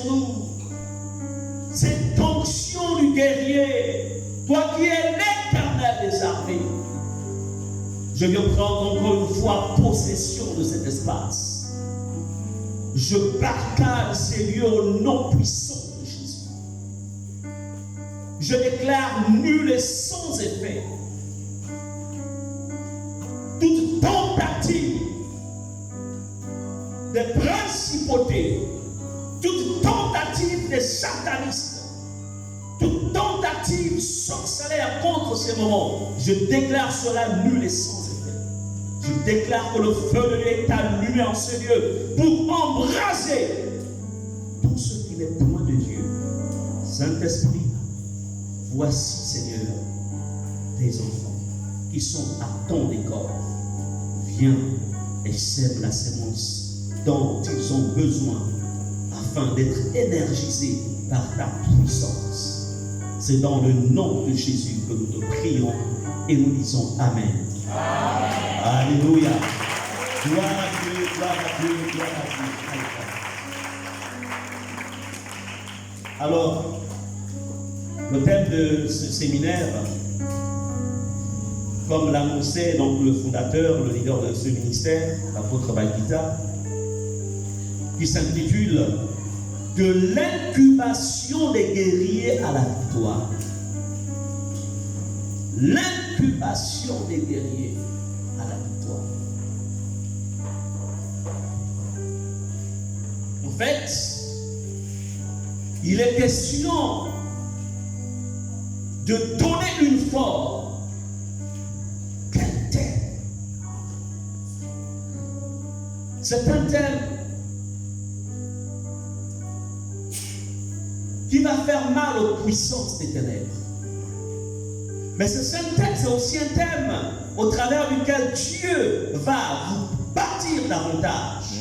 sur nous. Cette onction du guerrier, toi qui es l'Éternel des armées. Je viens prendre encore une fois possession de cet espace. Je barricade ces lieux au nom puissant de Jésus. Je déclare nul et sans effet toute tentative des principautés, toute tentative des satanistes, toute tentative sorcelère contre ces moments, je déclare cela nul et sans effet. Je déclare que le feu de Dieu est allumé en ce lieu pour embraser tout ce qui n'est point de Dieu. Saint-Esprit, voici, Seigneur, tes enfants qui sont à ton décor. Viens et sème la sémence dont ils ont besoin afin d'être énergisés par ta puissance. C'est dans le nom de Jésus que nous te prions et nous disons Amen. Amen. Alléluia. Gloire à Dieu, gloire à Dieu, gloire à Dieu. Alors, le thème de ce séminaire, comme l'annonçait donc le fondateur, le leader de ce ministère, l'apôtre Bakita, qui s'intitule « De l'incubation des guerriers à la victoire ». L'incubation des guerriers à la victoire. En fait, il est question de donner une forme. Quel thème? C'est un thème qui va faire mal aux puissances des ténèbres. Mais c'est aussi un thème au travers duquel Dieu va vous bâtir davantage.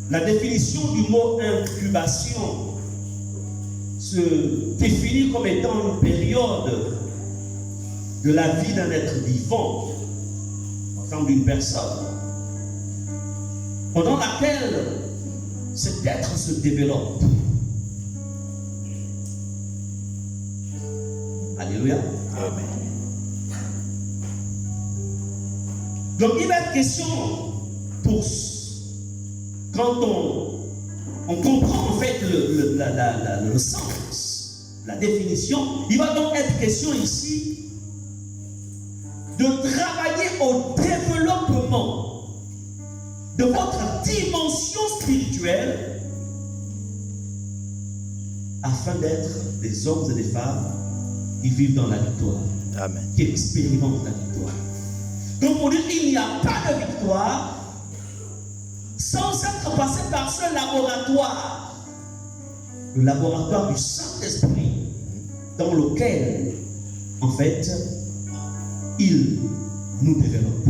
La définition du mot incubation se définit comme étant une période de la vie d'un être vivant, par exemple d'une personne, pendant laquelle cet être se développe. Alléluia. Amen. Donc il va être question pour quand on comprend en fait le sens, la définition, il va donc être question ici de travailler au développement de votre dimension spirituelle afin d'être des hommes et des femmes qui vivent dans la victoire. Amen. Qui expérimentent la victoire. Donc pour dire qu'il n'y a pas de victoire sans être passé par ce laboratoire, le laboratoire du Saint-Esprit, dans lequel, en fait, il nous développe.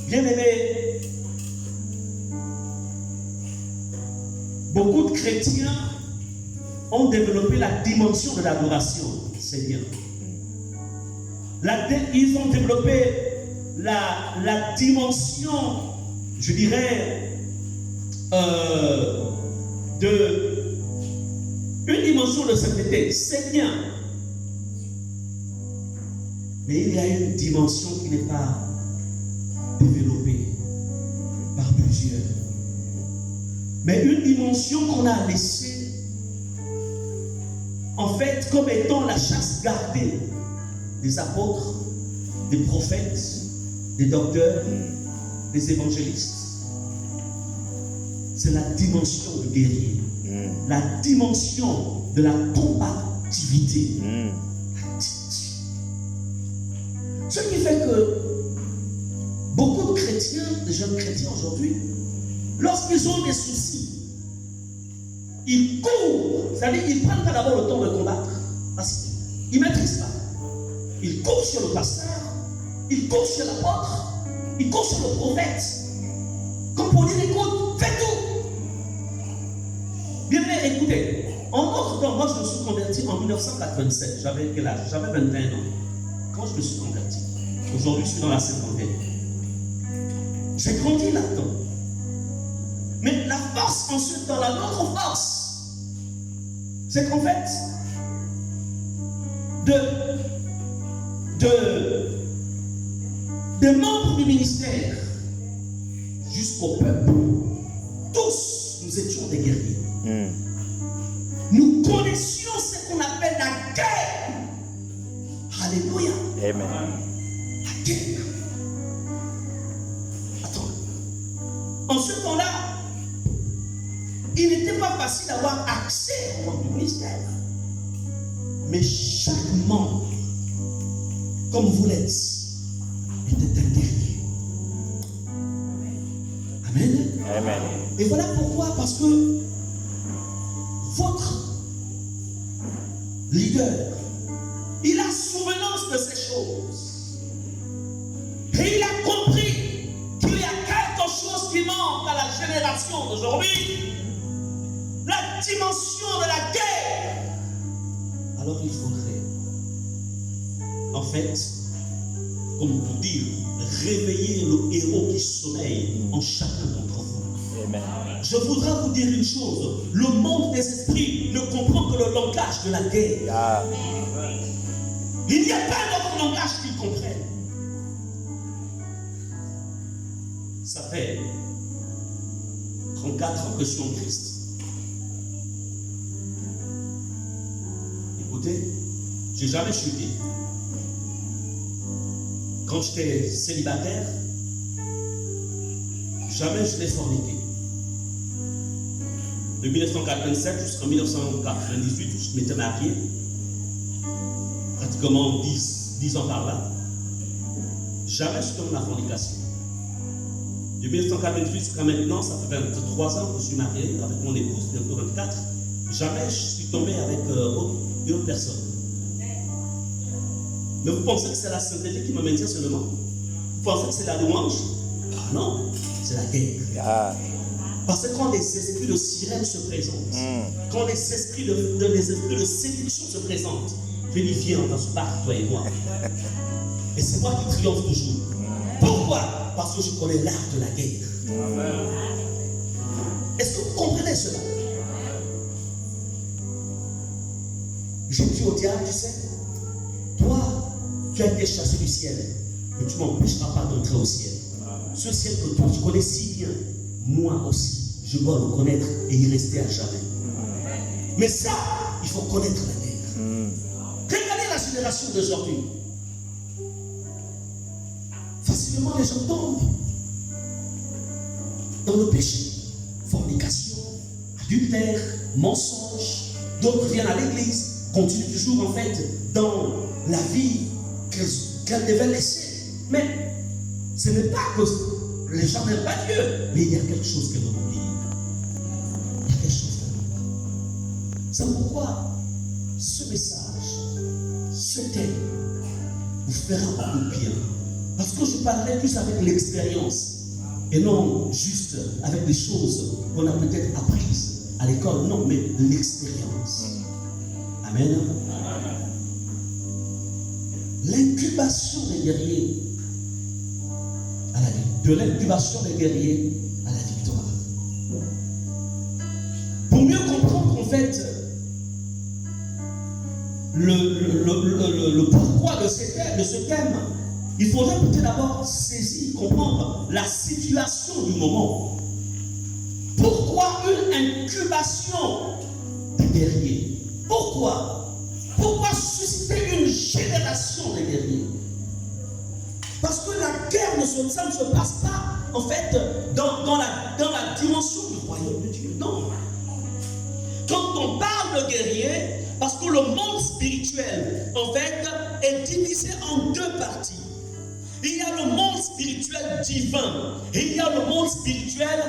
Bien-aimés, beaucoup de chrétiens ont développé la dimension de l'adoration, c'est bien. Ils ont développé la dimension, je dirais, une dimension de sainteté, c'est bien. Mais il y a une dimension qui n'est pas développée par plusieurs. Mais une dimension qu'on a laissée, en fait, comme étant la chasse gardée des apôtres, des prophètes, des docteurs, des évangélistes. C'est la dimension du guerrier, la dimension de la combativité. Ce qui fait que beaucoup de chrétiens, de jeunes chrétiens aujourd'hui, lorsqu'ils ont des soucis, ils courent, c'est-à-dire ils ne prennent pas d'abord le temps de combattre, parce qu'ils ne maîtrisent pas. Ils courent sur le pasteur, ils courent sur l'apôtre, ils courent sur le prophète, comme pour dire écoute, fais tout. Bien, mais écoutez, en notre temps, moi je me suis converti en 1987, j'avais quel âge? J'avais 21 ans. quand je me suis converti. Aujourd'hui, je suis dans la cinquantaine. J'ai grandi là-dedans. Mais la force ensuite dans la notre force, c'est qu'en fait, des membres du ministère jusqu'au peuple, tous nous étions des guerriers. Nous connaissions ce qu'on appelle la guerre. Alléluia. Amen. La guerre. Attends. En ce temps-là, il n'était pas facile d'avoir accès au membre du ministère. Mais chaque membre, comme vous l'êtes, était un guerrier. Amen. Amen. Et voilà pourquoi, parce que votre leader, il a souvenance de ces choses. Et il a compris qu'il y a quelque chose qui manque à la génération d'aujourd'hui. La dimension de la guerre. Alors il faudrait, en fait, comme vous dire, réveiller le héros qui sommeille en chacun d'entre vous. Amen. Je voudrais vous dire une chose. Le monde des esprits ne comprend que le langage de la guerre. Ah. Il n'y a pas d'autre langage qu'ils comprennent. Ça fait 34 ans que je suis en Christ. Écoutez, j'ai jamais chuté. Quand j'étais célibataire, jamais je n'ai forniqué. De 1987 jusqu'en 1998, où je m'étais marié, pratiquement 10 ans par là, jamais je suis tombé dans la fornication. De 1988 jusqu'à maintenant, ça fait 23 ans que je suis marié avec mon épouse, bientôt 24. Jamais je suis tombé avec une autre personne. Mais vous pensez que c'est la sainteté qui me maintient seulement? Vous pensez que c'est la louange? Ah non, c'est la guerre. Ah. Parce que quand les esprits de sirène se présentent, quand les esprits de séduction se présentent, je dis viens, on va se battre, toi et moi. Et c'est moi qui triomphe toujours. Pourquoi? Parce que je connais l'art de la guerre. Est-ce que vous comprenez cela? J'ai dit au diable, tu sais, toi, tu as été chassé du ciel, mais tu ne m'empêcheras pas d'entrer au ciel. Ce ciel que toi, tu connais si bien, moi aussi, je dois le connaître et y rester à jamais. Mais ça, il faut connaître la guerre. Regardez la génération d'aujourd'hui. Facilement, les gens tombent dans le péché, fornication, adultère, mensonge. D'autres viennent à l'église, continuent toujours en fait dans la vie qu'elles devaient laisser. Mais ce n'est pas que les gens n'aiment pas Dieu, mais il y a quelque chose qu'elles ont oublié. Il y a quelque chose qu'elles ont oublié. C'est pourquoi ce message, ce thème, vous fera beaucoup de bien. Parce que je parlerai plus avec l'expérience et non juste avec des choses qu'on a peut-être apprises à l'école. Non, mais l'expérience. Amen. L'incubation des guerriers à la vie. De l'incubation des guerriers à la victoire. Pour mieux comprendre en fait le pourquoi de ce thème, il faudrait peut-être d'abord saisir, comprendre la situation du moment. Pourquoi une incubation des guerriers? Pourquoi? Pourquoi susciter une génération de guerriers? Parce que la guerre, ça ne se passe pas, en fait, dans la dimension du royaume de Dieu. Non. Quand on parle de guerrier, parce que le monde spirituel, en fait, est divisé en deux parties. Il y a le monde spirituel divin et il y a le monde spirituel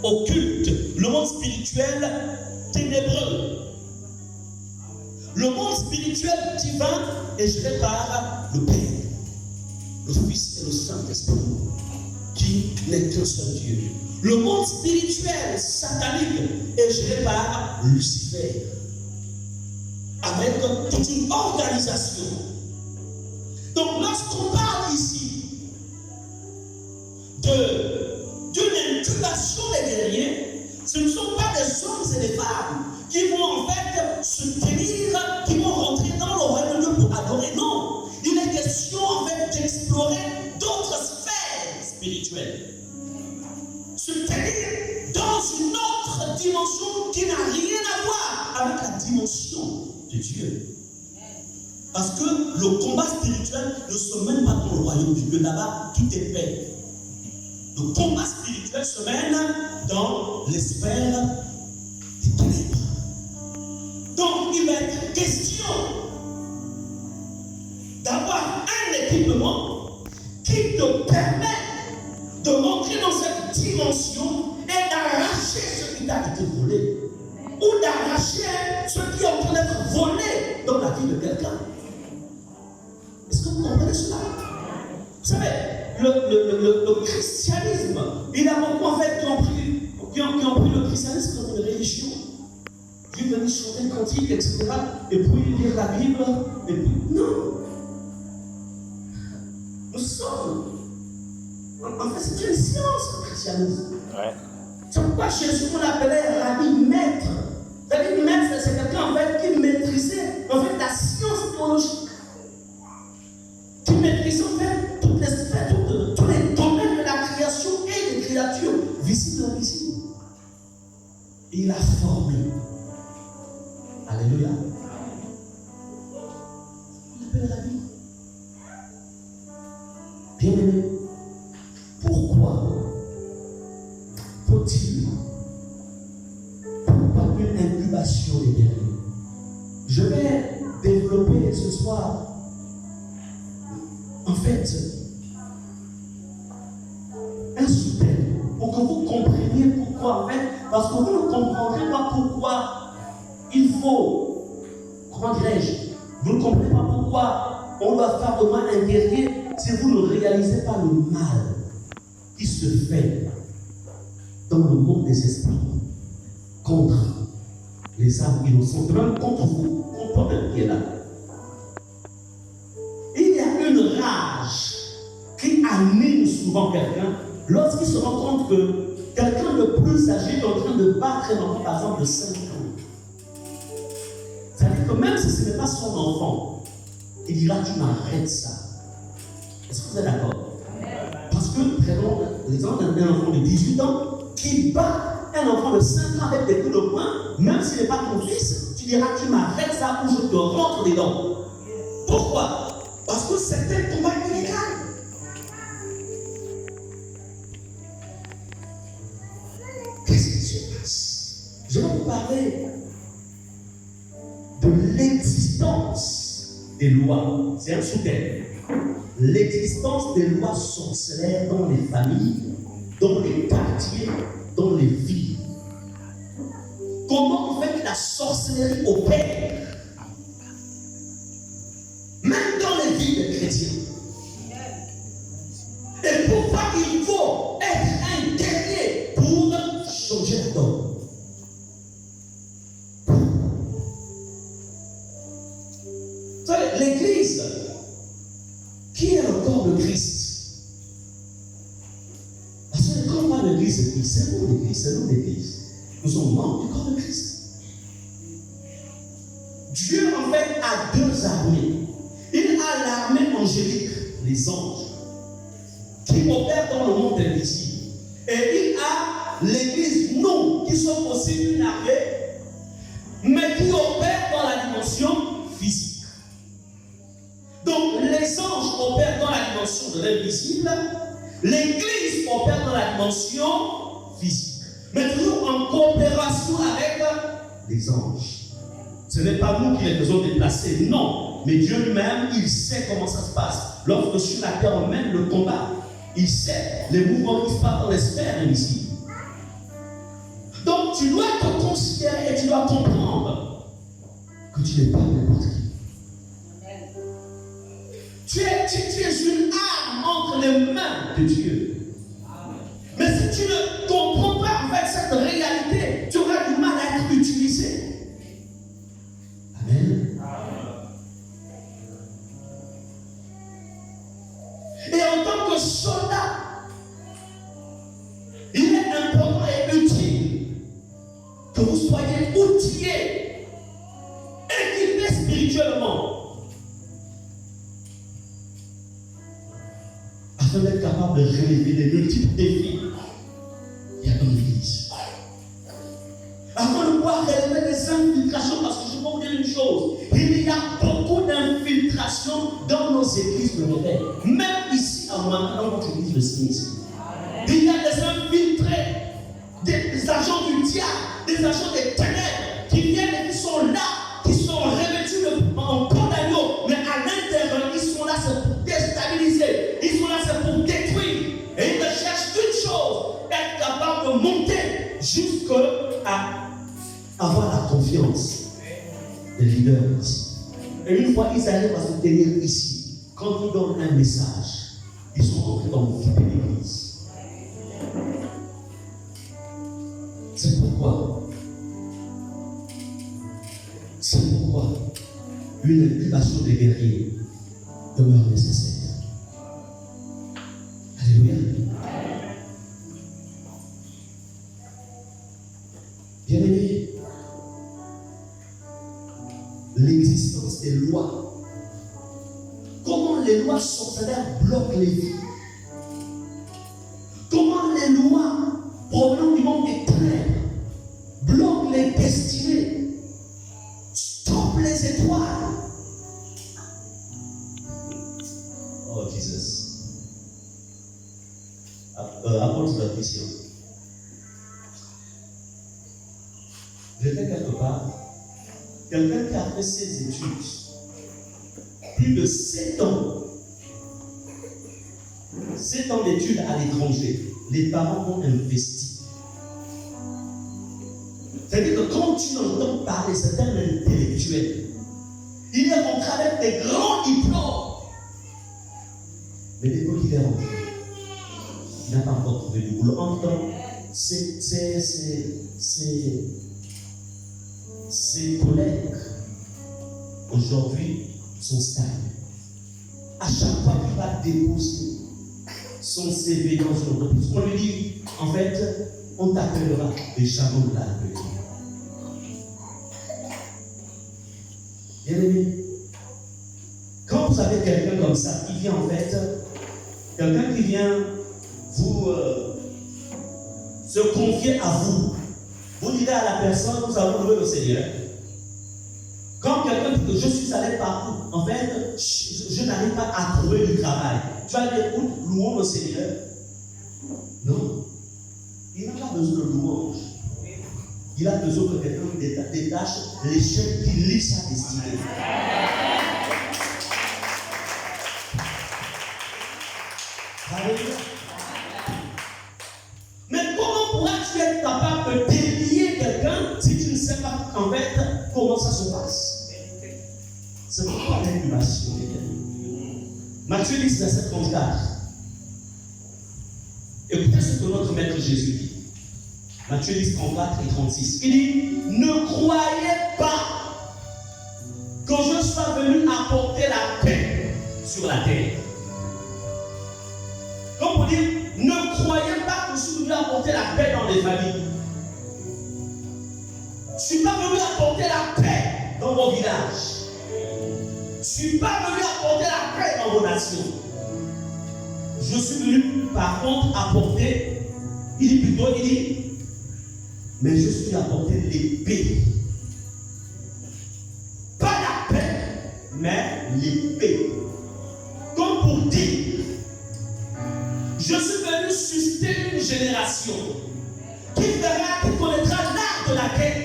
occulte, le monde spirituel ténébreux. Le monde spirituel divin est géré par le Père, le Fils et le Saint-Esprit, qui n'est qu'un seul Dieu. Le monde spirituel satanique est géré par Lucifer, avec toute une organisation. Donc lorsqu'on parle ici d'une incubation des guerriers, ce ne sont pas des hommes et des femmes qui vont en fait se tenir, qui vont rentrer dans le royaume de Dieu pour adorer. Non, il est question en fait d'explorer d'autres sphères spirituelles. Se tenir dans une autre dimension qui n'a rien à voir avec la dimension de Dieu. Parce que le combat spirituel ne se mène pas dans le royaume de Dieu. Là-bas, tout est paix. Le combat spirituel se mène dans les sphères des ténèbres. Donc, il va être question d'avoir un équipement qui te permet de rentrer dans cette dimension et d'arracher ce qui t'a été volé. Ou d'arracher ce qui est en train d'être volé dans la vie de quelqu'un. Est-ce que vous comprenez cela? Vous savez, le christianisme, il y a beaucoup en fait qui ont pris le christianisme comme une religion. Ils viennent venir chanter le cantique, etc. Et puis lire la Bible. Et puis, non. Nous sommes. En fait, c'est une science, le christianisme. Ouais. C'est pourquoi Jésus, on l'appelait rabbi maître. Rabbi maître, c'est quelqu'un en fait qui maîtrisait en fait la science théologique. Qui maîtrisait en fait toutes les sphères, tous les domaines de la création et des créatures, visibles et invisibles. Et il a formé. Alléluia. On l'appelle rabbi. Bien aimé. Pourquoi faut-il une incubation des guerriers? Je vais développer ce soir en fait un sous-thème pour que vous compreniez pourquoi en fait, parce que vous ne comprendrez pas pourquoi il faut, comment dirais-je, vous ne comprenez pas pourquoi on doit faire de moi un guerrier si vous ne réalisez pas le mal qui se fait dans le monde des esprits contre les âmes innocentes, même contre vous, contre toi-même qui est là. Il y a une rage qui anime souvent quelqu'un lorsqu'il se rend compte que quelqu'un de plus âgé est en train de battre un enfant, par exemple, de 5 ans. C'est-à-dire que même si ce n'est pas son enfant, il dira: tu m'arrêtes ça. Est-ce que vous êtes d'accord? Parce que, prenons l'exemple d'un enfant de 18 ans qui bat un enfant de 5 ans avec des coups de poing, même s'il n'est pas ton fils, tu diras: tu m'arrêtes ça ou je te rentre dedans. Pourquoi? Parce que c'est un combat illégal. Qu'est-ce qui se passe? Je vais vous parler de l'existence des lois. C'est un sous-thème. L'existence des lois sorcières dans les familles, dans les quartiers, dans les villes. Comment en fait la sorcellerie opère, même dans les vies des chrétiens. Et pourquoi il faut être un guerrier pour changer la donne. Vous savez, l'Église, qui est le corps de Christ? Parce que quand on parle de l'Église, c'est nous l'Église, c'est nous l'Église. Nous sommes membres du corps de Christ. Dieu en fait a deux armées. Il a l'armée angélique, les anges, qui opèrent dans le monde invisible. Et il a l'Église, nous, qui sommes aussi une armée, mais qui opère dans la dimension physique. Donc les anges opèrent dans la dimension de l'invisible, l'Église opère dans la dimension physique, mais toujours en coopération avec les anges. Ce n'est pas nous qui les faisons déplacer, non, mais Dieu lui-même, il sait comment ça se passe. Lorsque sur la terre on mène le combat, il sait les mouvements qui se passent dans les sphères invisibles. Donc tu dois te considérer et tu dois comprendre que tu n'es pas n'importe qui. Tu es une arme entre les mains de Dieu. Mais si tu ne comprends pas en fait cette réalité, tu auras du mal à être utilisé. Amen. tant que soldat, il est important et utile que vous soyez outillés, équipés spirituellement, afin d'être capable de relever les multiples défis qu'il y a dans l'Église. Afin de pouvoir relever des infiltrations, parce que je peux vous dire une chose, il y a beaucoup d'infiltrations dans nos églises de réveil. Même ici, à Ouana, dans notre église de Smith. Il y a des infiltrés, des agents du diable, des agents des ténèbres, qui viennent et qui sont là, qui sont revêtus en peau d'agneau, mais à l'intérieur, ils sont là, c'est pour déstabiliser, ils sont là, c'est pour détruire. Et ils ne cherchent qu'une chose, être capable de monter jusqu'à avoir la confiance des leaders ici. Et une fois ils arrivent à se tenir ici, quand ils donnent un message, ils sont entrés dans le vide de l'église. C'est pourquoi une incubation des guerriers demeure nécessaire. Alléluia. Bien-aimés, l'existence des lois. Comment les lois sorcellaires bloquent les vies? Comment les lois provenant du monde des ténèbres bloquent les destinées, stoppent les étoiles? Oh Jesus. Apporte la question. J'étais quelque part. Quelqu'un qui a fait ses études, plus de 7 ans d'études à l'étranger, les parents ont investi. C'est-à-dire que quand tu entends parler, c'est un intellectuel. Il est rentré avec des grands diplômes. Mais dès qu'il est rentré, il n'a pas encore trouvé du boulot. En même temps, ses collègues, aujourd'hui, sont stables. À chaque fois qu'il va déposer son CV dans une entreprise, on lui dit, en fait, on t'appellera des chamans de la République. Bien-aimé, quand vous avez quelqu'un comme ça, qui vient en fait, quelqu'un qui vient vous se confier à vous, vous direz à la personne, nous avons loué le Seigneur. Quand quelqu'un dit que je suis allé partout, en fait, je n'arrive pas à trouver du travail. Tu vas dire, louons le Seigneur. Non. Il n'a pas besoin de louange. Il a besoin que quelqu'un détache l'échelle qui lie sa destinée. Alléluia. Mais comment pourras-tu être capable de délier quelqu'un si tu ne sais pas en fait comment ça se passe? C'est pourquoi l'incubation est bien. Matthieu 10, verset 34. Écoutez ce que notre maître Jésus dit. Matthieu 10, 34 et 36. Il dit, ne croyez pas que je sois venu apporter la paix sur la terre. Comme pour dire, ne croyez pas que je suis venu apporter la paix dans les familles. Je ne suis pas venu apporter la paix dans vos villages. Je ne suis pas venu apporter la paix dans vos nations. Je suis venu, par contre, apporter, il dit, mais je suis apporter l'épée. Pas la paix, mais l'épée. Comme pour dire, je suis venu susciter une génération qui connaîtra l'art de la guerre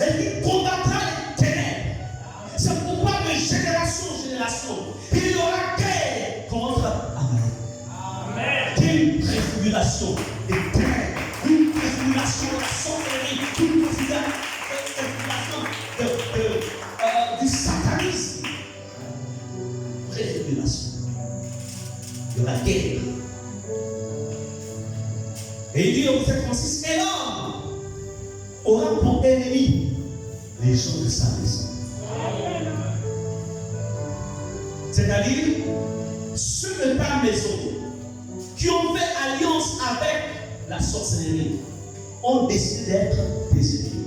et qui combattra les ténèbres. C'est pourquoi de génération en génération, il y aura guerre contre Amalek. Une préfiguration des ténèbres, une préfiguration de la sorcellerie, une préfiguration du satanisme. Préfiguration. Il y aura guerre. Et il dit au verset 36, et l'homme aura pour ennemi les gens de sa maison. C'est-à-dire ceux de ta maison qui ont fait alliance avec la sorcellerie ont décidé d'être des ennemis.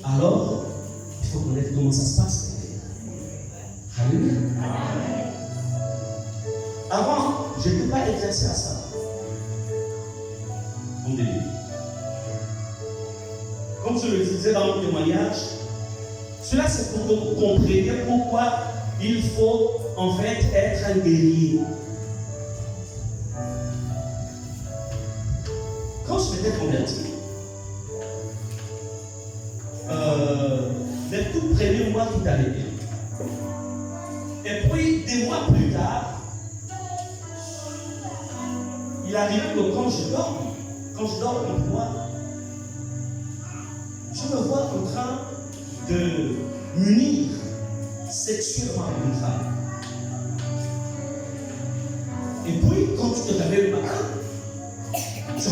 Alors, il faut connaître comment ça se passe. Alléluia. Avant, je ne peux pas exercer à ça. Comme début. Comme je le disais dans mon témoignage, cela c'est pour que vous compreniez pourquoi il faut en fait être un guerrier. Quand je m'étais converti, les tout premiers mois tout allait bien. Et puis des mois plus tard, il arrivait que quand je dors comme moi, je me vois en train de m'unir sexuellement avec une femme. Et puis, quand tu te réveilles le matin, tu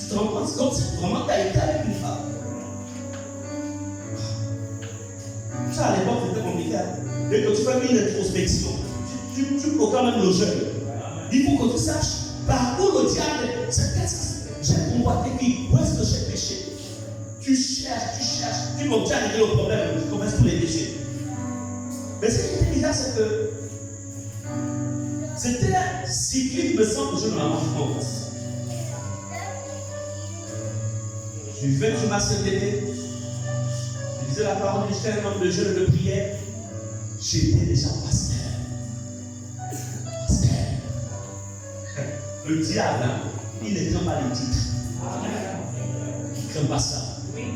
te rends compte comme si vraiment tu as été avec une femme. Ça, à l'époque, c'était compliqué. Dès que tu fais une introspection, tu proclames même le jeûne. Il faut que tu saches par où le diable, j'ai combatté qui, où est-ce que j'ai péché. Tu cherches, tu m'obtiens à régler le problème, tu commences tous les péchés. Mais ce qui était bizarre, c'est que c'était cyclique, me semble que je ne m'en rends compte. Je vais sur ma CDD, je disais la parole, j'étais un homme de jeûne et de prière. J'étais déjà pasteur. Le diable, il ne craint pas les titres. Il ne craint pas ça. Il ne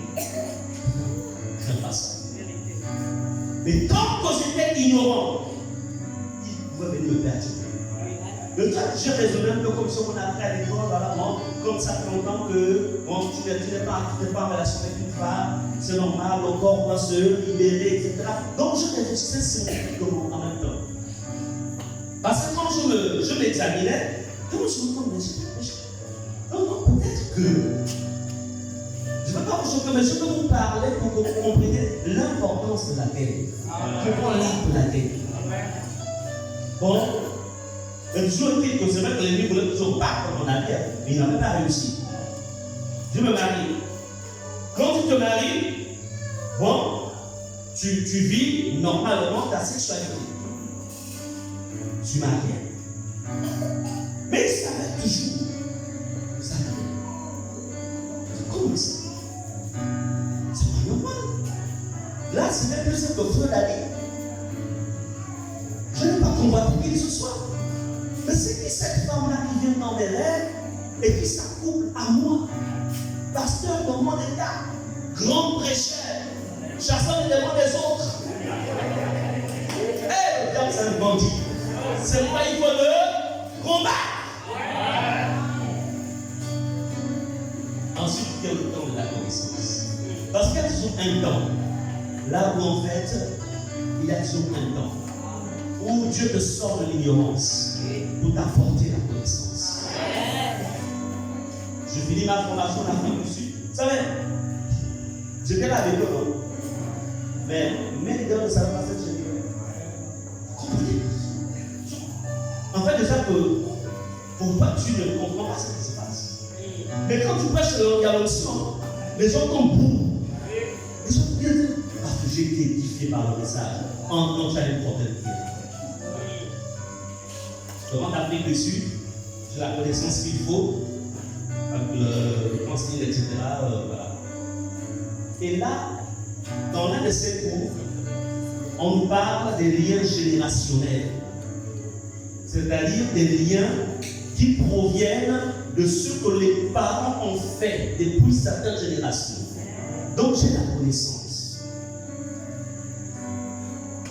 craint pas ça. Mais tant que j'étais ignorant, il pouvait venir me perturber. Le temps que j'ai raisonné un peu comme si on appris à l'école, voilà, bon, comme ça fait longtemps que bon, tu n'es pas en relation avec une femme, c'est normal, le corps doit se libérer, etc. Donc je réfléchissais scientifiquement en même temps. Parce que quand je m'examinais, je me suis dit, non, peut-être que je ne vais pas vous choquer, mais je peux vous parler pour que vous compreniez l'importance de la guerre. Pourquoi l'art de la guerre? Bon, il y a toujours été que c'est vrai que l'ennemi voulait toujours battre mon arrière, mais il n'avait pas réussi. Je me marie. Quand tu te maries, bon, tu vis normalement ta sexualité. Tu maries. Mais ça va toujours. Ça va. Comment ça? C'est pas normal. Là, c'est même plus simple que feu d'aller. Je n'ai pas combattu qui que ce soit. Mais c'est qui cette femme-là qui vient dans mes rêves et qui s'accouple à moi? Pasteur dans mon état, grand prêcheur, chassant les démons des autres. Le diable, c'est un bandit. C'est pourquoi il faut le combattre. Ensuite, il y a le temps de la connaissance. Parce qu'il y a toujours un temps. Là où en fait, il y a toujours un temps. Où Dieu te sort de l'ignorance pour t'apporter la connaissance. Je finis ma formation en Afrique du Sud. Vous savez, j'étais là avec eux. Mais les gars ne savent pas cette chose. Comprenez? En fait, déjà que pour toi, tu ne comprends pas ce qui se passe. Mais quand tu prêches l'onction, les gens tombent boum. Les gens viennent parce que j'ai été édifié par le message. En tant que j'ai une problème. Je rentre d'Afrique du Sud, j'ai la connaissance qu'il faut, avec le conseil, etc. Voilà. Et là, dans l'un de ces cours, on nous parle des liens générationnels. C'est-à-dire des liens qui proviennent de ce que les parents ont fait depuis certaines générations. Donc j'ai la connaissance.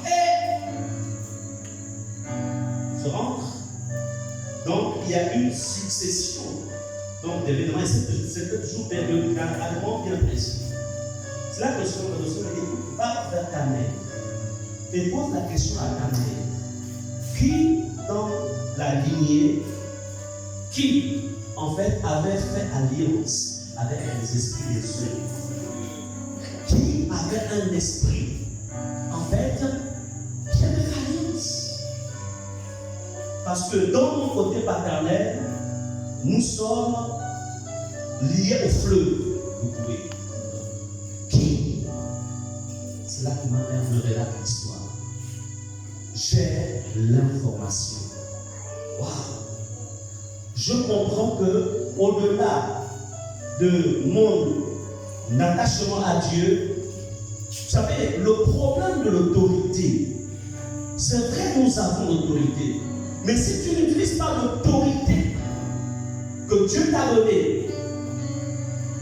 Et je rentre. Donc il y a une succession d'événements. C'est toujours périodiquement bien précis. C'est là que le Seigneur me dit, va vers ta mère et pose la question à ta mère. Qui dans la lignée, qui en fait avait fait alliance avec les esprits des cieux, qui avait un esprit en fait qui avait alliance. Parce que dans mon côté paternel, nous sommes liés au fleuve. Vous pouvez. Qui? C'est là que ma mère me relate l'histoire. J'ai l'information. Waouh! Je comprends que au-delà de mon attachement à Dieu, vous savez, le problème de l'autorité, c'est vrai, nous avons l'autorité, mais si tu n'utilises pas l'autorité que Dieu t'a donnée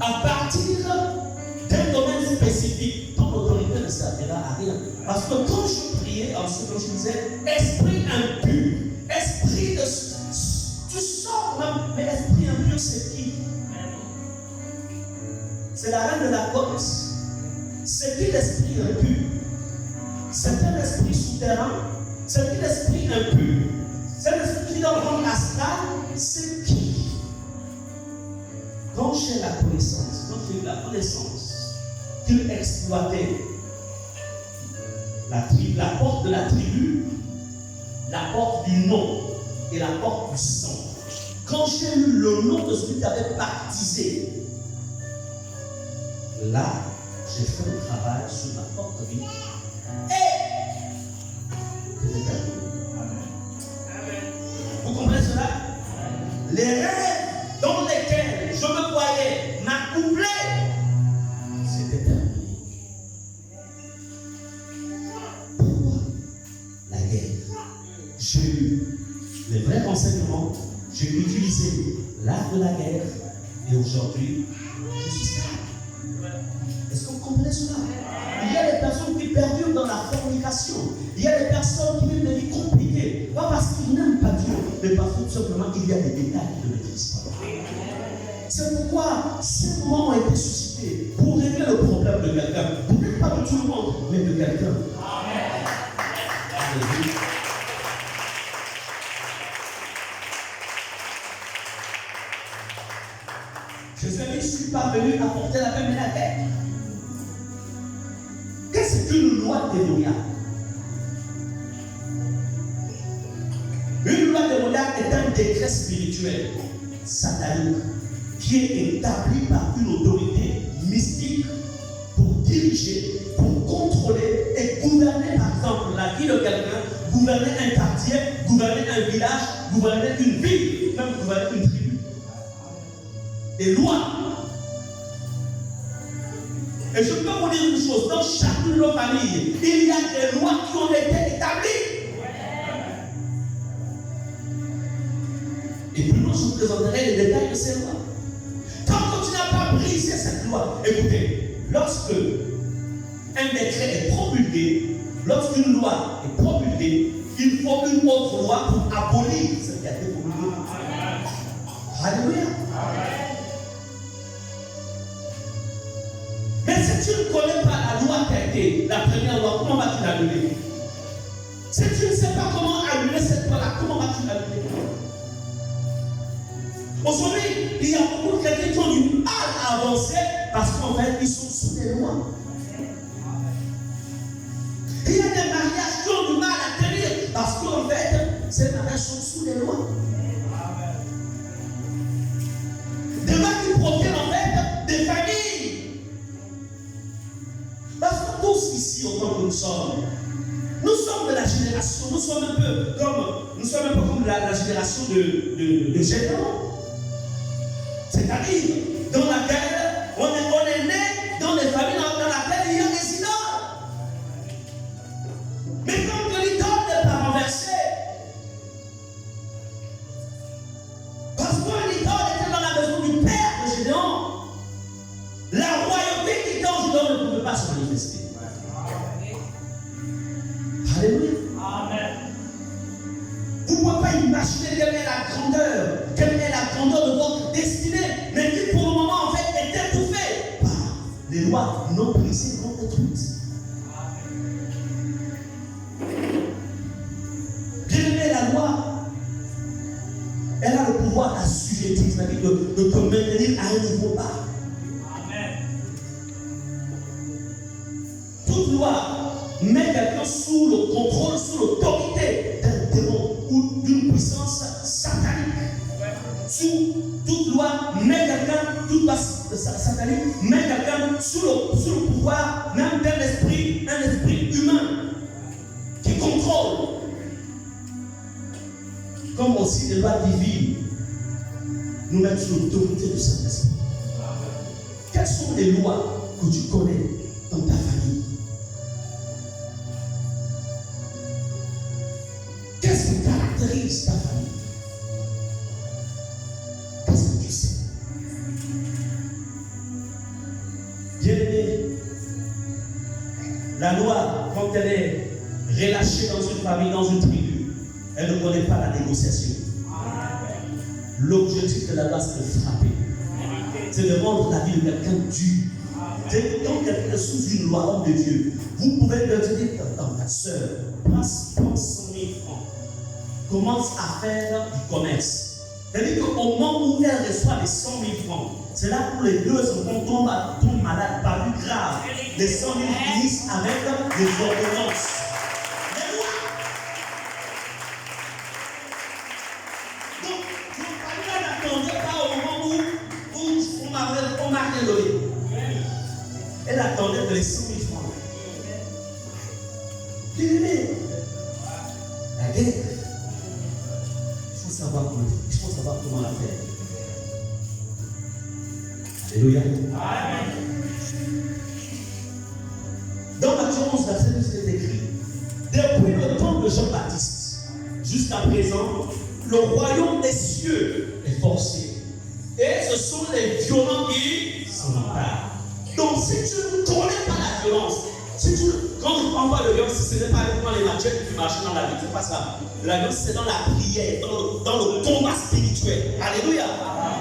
à partir d'un domaine spécifique, ton autorité ne servira à rien. Parce que quand je priais, ensuite quand je disais, esprit impur, esprit de... Tu sors même, mais esprit impur, c'est qui? C'est la reine de la Corse. C'est qui l'esprit impur? C'est un esprit souterrain? C'est qui l'esprit impur? C'est l'esprit qui dans le monde astral? C'est qui? Quand j'ai la connaissance, quand j'ai eu la connaissance qu'il exploitait la porte de la tribu, la porte du nom et la porte du sang. Quand j'ai eu le nom de celui qui avait baptisé, là, j'ai fait le travail sur la porte de vie. Et c'était terminé. Vous comprenez cela? Les rêves dans lesquels je me voyais m'accoupler, c'était terminé. Pourquoi? La guerre. J'ai eu les vrais renseignements, j'ai utilisé l'art de la guerre, et aujourd'hui, je suis stable. Est-ce que vous comprenez cela? Il y a des personnes qui perdurent dans la fornication. Il y a des personnes qui vivent des vies compliquées. Pas parce qu'ils n'aiment pas Dieu, mais parce que tout simplement il y a des détails qui ne maîtrisent pas. C'est pourquoi ces moments ont été suscités pour régler le problème de quelqu'un. Peut-être pas de tout le monde, mais de quelqu'un. Alléluia. Jésus dit, je ne suis pas venu apporter la paix mais la guerre. Qu'est-ce qu'une loi démoniaque? Une loi démoniaque est un décret spirituel, satanique, qui est établi par une autorité mystique pour diriger, pour contrôler et gouverner, par exemple, la vie de quelqu'un, gouverner un quartier, gouverner un village, gouverner une ville, même gouverner une tribu. Des lois. Et je peux vous dire une chose, dans chacune de nos familles, il y a des lois qui ont été établies. Et puis moi, je vous présenterai les détails de ces lois. Tant que tu n'as pas brisé cette loi, écoutez, lorsque un décret est promulgué, lorsqu'une loi est promulguée, il faut une autre loi pour abolir ce qui a été promulgué. Alléluia. Mais si tu ne connais pas la loi qui a été la première loi, comment vas-tu l'annuler? Si tu ne sais pas comment annuler cette loi-là, comment vas-tu l'annuler? Aujourd'hui, il y a beaucoup de chrétiens qui ont du mal à avancer parce qu'en fait, ils sont sous les lois. Il y a des mariages qui ont du mal à tenir parce qu'en fait, ces mariages sont sous les lois. Des lois qui proviennent en fait des familles. Parce que tous ici, autant que nous sommes de la génération, nous sommes un peu comme la génération de Gédéon. C'est-à-dire, dans laquelle on est né dans des familles dans laquelle il y a des idoles. Mais quand l'idole n'est pas renversée, parce qu'un idole était dans la maison du père de Gédéon, la royauté qui était en Gédéon ne pouvait pas se manifester. Alléluia. Amen. Vous ne pouvez pas imaginer quelle est la grandeur de votre destinée, mais qui pour le moment en fait est étouffée par les lois non brisées, non détruites. Bien aimé, la loi, elle a le pouvoir d'assujettir, c'est-à-dire de te maintenir à un niveau bas. Amen. Toute loi met quelqu'un sous le contrôle, sous l'autorité d'un démon ou d'une puissance dois mettre quelqu'un, tu dois satanique, mettre quelqu'un sous le pouvoir, même d'un esprit, un esprit humain qui contrôle. Comme aussi les lois divines nous mettent sous l'autorité du Saint-Esprit. Quelles sont les lois que tu connais dans ta famille? Qu'est-ce qui caractérise ta famille? Qu'est-ce que tu sais? Bien-aimé, la loi, quand elle est relâchée dans une famille, dans une tribu, elle ne connaît pas la négociation. L'objectif de la loi, c'est de frapper. C'est de rendre la vie de quelqu'un dure. Quand quelqu'un est sous une loi, homme de Dieu, vous pouvez leur dire, attends, ta soeur, place 100 000 francs. Commence à faire du commerce. C'est-à-dire qu'au moment où elle reçoit les 100 000 francs, c'est là où les deux tombent malades, pas plus grave. Les 100 000 finissent avec des ordonnances. Les lois. Donc, elle n'attendait pas au moment où on m'a rien donné. Elle attendait de les 100 000 francs. Bien-aimé, la guerre. Il faut savoir comment la faire. Alléluia. Amen. Dans Matthieu 11, verset 12, c'est écrit: depuis le temps de Jean-Baptiste jusqu'à présent, le royaume des cieux est forcé. Et ce sont les violents qui s'en emparent. Donc, si tu ne connais pas la violence, quand on voit le violence, ce n'est pas uniquement les machettes qui marchent dans la vie, c'est pas ça. La violence, c'est dans la prière, dans le combat spirituel. Alléluia.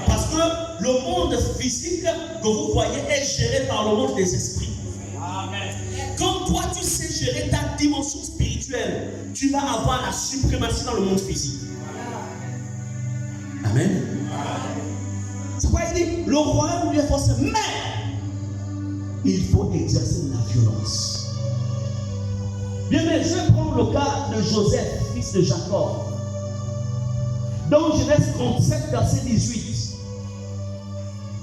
Parce que le monde physique que vous voyez est géré par le monde des esprits. Amen. Quand toi, tu sais gérer ta dimension spirituelle, tu vas avoir la suprématie dans le monde physique. Amen. C'est pourquoi il dit, le royaume lui est forcé, mais il faut exercer la violence. Bien, mais je vais prendre le cas de Joseph, fils de Jacob. Dans Genèse 37, verset 18.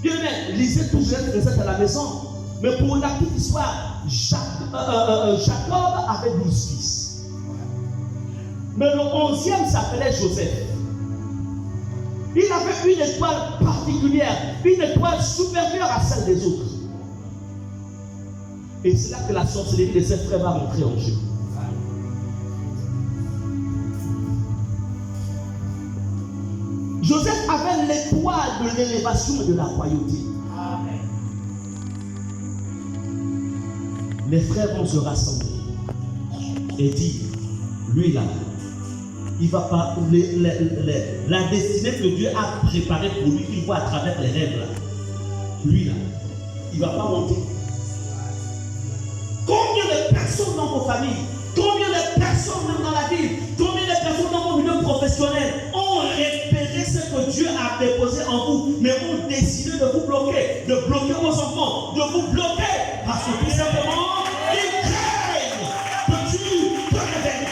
Bien, mais lisez tout Genèse 37 à la maison. Mais pour la petite histoire, Jacob avait 12 fils. Mais le 11e s'appelait Joseph. Il avait une étoile particulière, une étoile supérieure à celle des autres. Et c'est là que la sorcellerie de ses frères va rentrer en jeu. Joseph avait l'étoile de l'élévation et de la royauté. Amen. Les frères vont se rassembler et dire, lui là, il va pas, la destinée que Dieu a préparée pour lui, il voit à travers les rêves là. Lui là, il ne va pas monter. Combien de personnes dans vos familles, combien de personnes même dans la ville, combien de personnes dans vos milieux professionnels ont repéré ce que Dieu a déposé en vous, mais ont décidé de vous bloquer, de bloquer vos enfants, de vous bloquer, parce que tout simplement, ils craignent que tu te réveilles.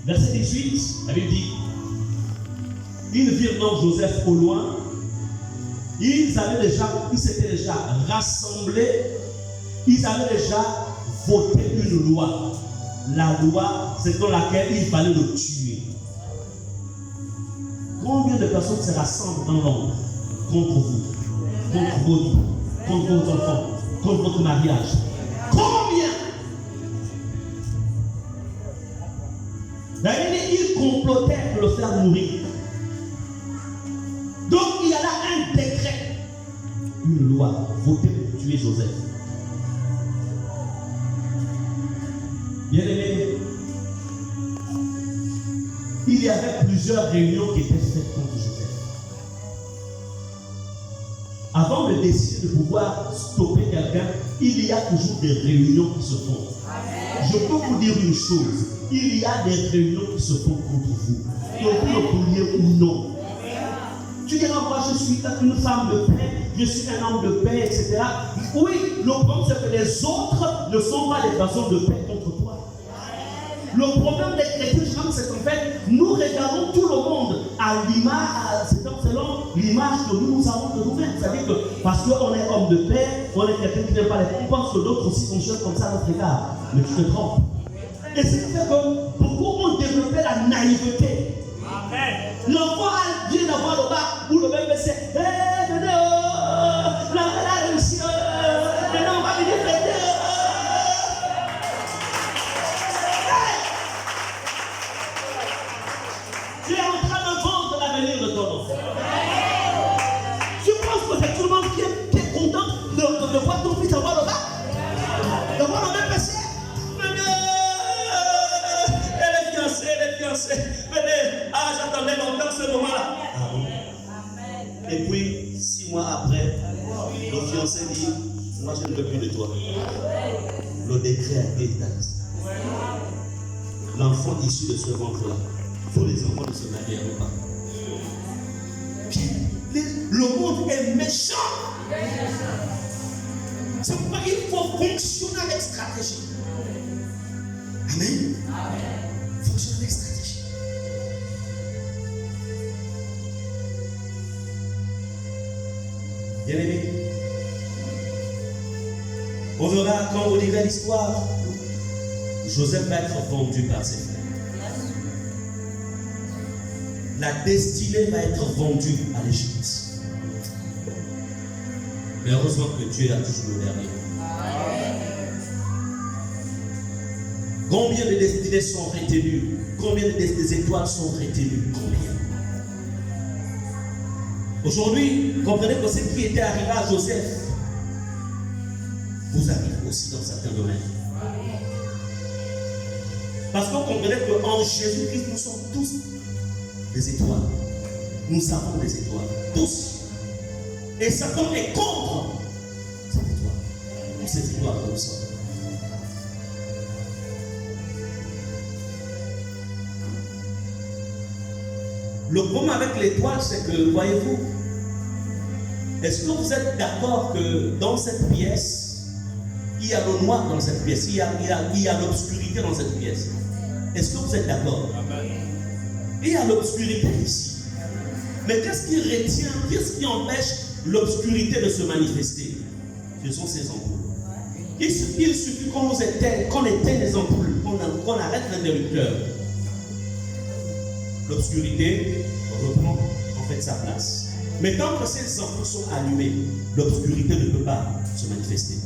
Verset 18, la Bible dit, ils virent donc Joseph au loin. Ils s'étaient déjà rassemblés, ils avaient déjà voté une loi. La loi, c'est dans laquelle il fallait le tuer. Combien de personnes se rassemblent dans l'ombre contre vous, contre vos vies, contre vos enfants, contre votre mariage? Combien? Ils complotaient pour le faire mourir. Donc il y a là un décret, une loi votée pour tuer Joseph. Bien aimé, il y avait plusieurs réunions qui étaient faites contre Joseph. Avant de décider de pouvoir stopper quelqu'un, il y a toujours des réunions qui se font. Je peux vous dire une chose, il y a des réunions qui se font contre vous, que vous le vouliez ou non. Tu diras, moi je suis une femme de paix, je suis un homme de paix, etc. Oui, le problème c'est que les autres ne sont pas des personnes de paix contre toi. Le problème des chrétiens, c'est qu'en fait, nous regardons tout le monde à l'image, selon l'image que nous avons de nous-mêmes. C'est-à-dire que parce qu'on est homme de paix, on est quelqu'un qui n'aime pas les on pense que d'autres aussi fonctionnent comme ça à notre égard. Mais tu te trompes. Et c'est ce qui fait que beaucoup ont développé la naïveté. L'enfant a bien avoir le bac où le même c'est hey, venez, la réussi, maintenant on va venir fêter. Tu es en train de vendre l'avenir de ton enfant. Tu penses que c'est tout le monde qui est content de voir ton fils avoir le bac, de voir le même PC. Venez, j'attendais longtemps ce moment-là. Et puis, 6 mois après, le fiancé dit, moi je ne veux plus de toi. Le décret a été établi. L'enfant issu de ce ventre-là, tous les enfants ne se marieront pas. Le monde est méchant. C'est pourquoi il faut fonctionner avec stratégie. Amen. Fonctionner avec stratégie. Bien-aimé, on verra quand on lira l'histoire, Joseph va être vendu par ses frères. La destinée va être vendue à l'Égypte. Mais heureusement que Dieu a toujours le dernier. Combien de destinées sont retenues? Combien des étoiles sont retenues? Combien? Aujourd'hui, comprenez que ce qui était arrivé à Joseph vous arrive aussi dans certains domaines. Parce qu'on comprenait qu'en Jésus-Christ, nous sommes tous des étoiles. Nous avons des étoiles. Tous. Et Satan est contre cette étoile. Toutes ces étoiles que nous sommes. Le problème avec l'étoile, c'est que, voyez-vous, est-ce que vous êtes d'accord que dans cette pièce, il y a le noir dans cette pièce, il y a l'obscurité dans cette pièce? Est-ce que vous êtes d'accord? Il y a l'obscurité ici. Mais qu'est-ce qui retient, qu'est-ce qui empêche l'obscurité de se manifester? Ce sont ces ampoules. Il suffit qu'on éteigne les ampoules, qu'on arrête l'interrupteur. L'obscurité reprend en fait sa place. Mais tant que ces ampoules sont allumées, l'obscurité ne peut pas se manifester.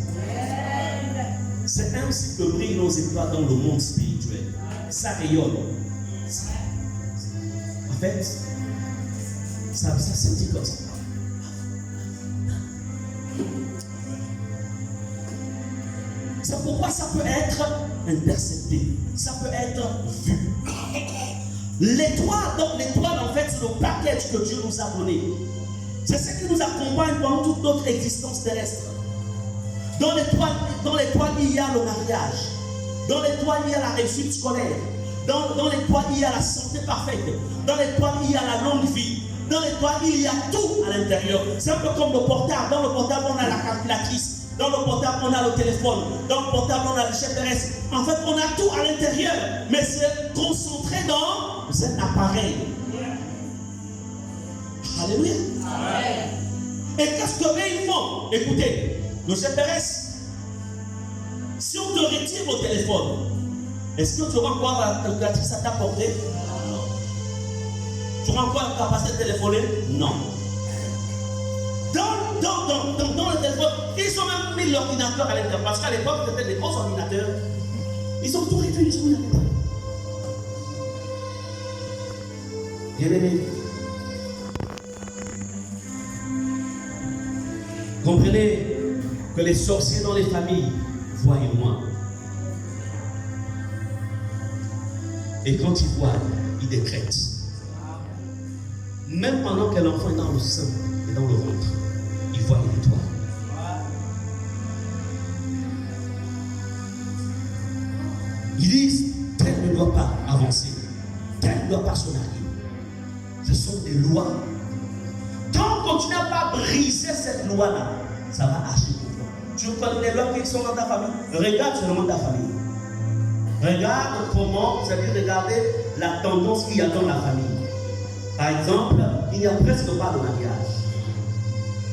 C'est ainsi que brillent nos étoiles dans le monde spirituel. Ça rayonne. En fait, ça se dit comme ça. C'est pourquoi ça peut être intercepté. Ça peut être vu. L'étoile, donc l'étoile en fait c'est le package que Dieu nous a donné. C'est ce qui nous accompagne pendant toute notre existence terrestre. Dans l'étoile il y a le mariage. Dans l'étoile il y a la réussite scolaire. Dans l'étoile il y a la santé parfaite. Dans l'étoile il y a la longue vie. Dans l'étoile il y a tout à l'intérieur. C'est un peu comme le portable. Dans le portable on a la calculatrice. Dans le portable, on a le téléphone. Dans le portable, on a le GPS. En fait, on a tout à l'intérieur. Mais c'est concentré dans cet appareil. Alléluia. Amen. Et qu'est-ce que ils font? Écoutez, le GPS, si on te retire au téléphone, est-ce que tu auras encore la calculatrice à ta portée? Non. Tu auras encore la capacité de téléphoner? Non. Dans le téléphone, ils ont même mis l'ordinateur à l'intérieur. Parce qu'à l'époque, c'était des gros ordinateurs. Ils ont tout réduit, ils ont mis à l'intérieur. Bien-aimés, comprenez que les sorciers dans les familles voient loin. Et quand ils voient, ils décrètent. Même pendant que l'enfant est dans le sein et dans le ventre, ils voient une étoile. Ils disent, tel ne doit pas avancer, tel ne doit pas se marier. Ce sont des lois. Tant que tu n'as pas brisé cette loi-là, ça va archer pour toi. Tu connais les lois qui sont dans ta famille? Regarde seulement ta famille. Regarde comment, c'est-à-dire regarder la tendance qu'il y a dans la famille. Par exemple, il n'y a presque pas de mariage.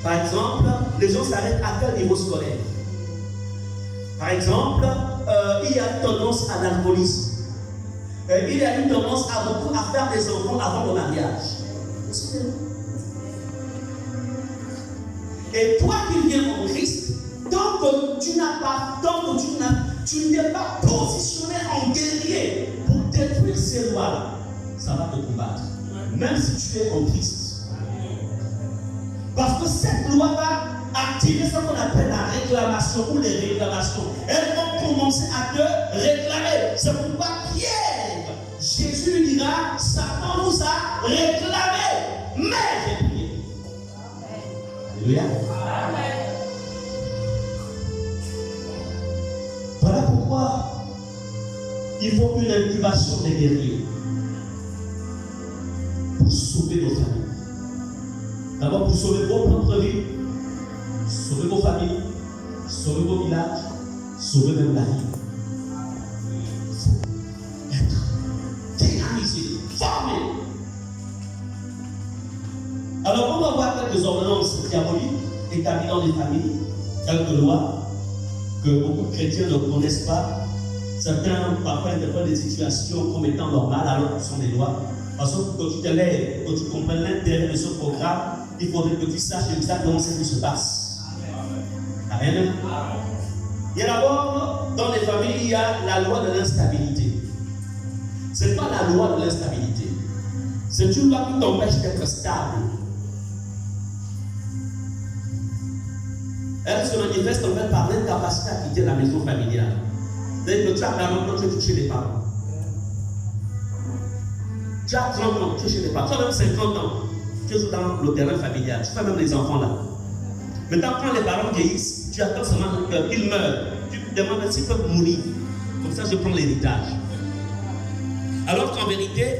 Par exemple, les gens s'arrêtent à quel niveau scolaire? Par exemple, il y a une tendance à l'alcoolisme. Il y a une tendance à faire des enfants avant le mariage. Et toi qui viens en Christ, tant que tu n'es pas positionné en guerrier pour détruire ces lois-là, ça va te combattre. Même si tu es en Christ. Parce que cette loi va activer ce qu'on appelle la réclamation ou les réclamations. Elles vont commencer à te réclamer. C'est pourquoi Pierre, Jésus lui dira, Satan nous a réclamé, mais j'ai prié. Alléluia. Voilà pourquoi il faut une incubation des guerriers pour sauver nos familles. D'abord pour sauver vos propres vies, sauver vos familles, sauver vos villages, sauver même la vie. Il faut être dynamisé, formé. Alors on va voir quelques ordonnances diaboliques établies dans les familles, quelques lois que beaucoup de chrétiens ne connaissent pas. Certains parfois interprètent des situations comme étant normales alors que ce sont des lois. Parce que quand tu te lèves, quand tu comprends l'intérêt de ce programme, il faudrait que tu saches exactement ce qui se passe. Amen. Et d'abord, dans les familles, il y a la loi de l'instabilité. Ce n'est pas la loi de l'instabilité. C'est une loi qui t'empêche d'être stable. Elle se manifeste en fait par l'incapacité à quitter la maison familiale. C'est-à-dire que tu as 40 ans, tu es touché les parents. Tu as 30 ans, tu es chez les parents. Tu as même 50 ans, tu es dans le terrain familial. Tu fais même les enfants là. Maintenant, quand les parents vieillissent, tu attends seulement qu'ils meurent. Tu te demandes s'ils peuvent mourir. Comme ça, je prends l'héritage. Alors qu'en vérité,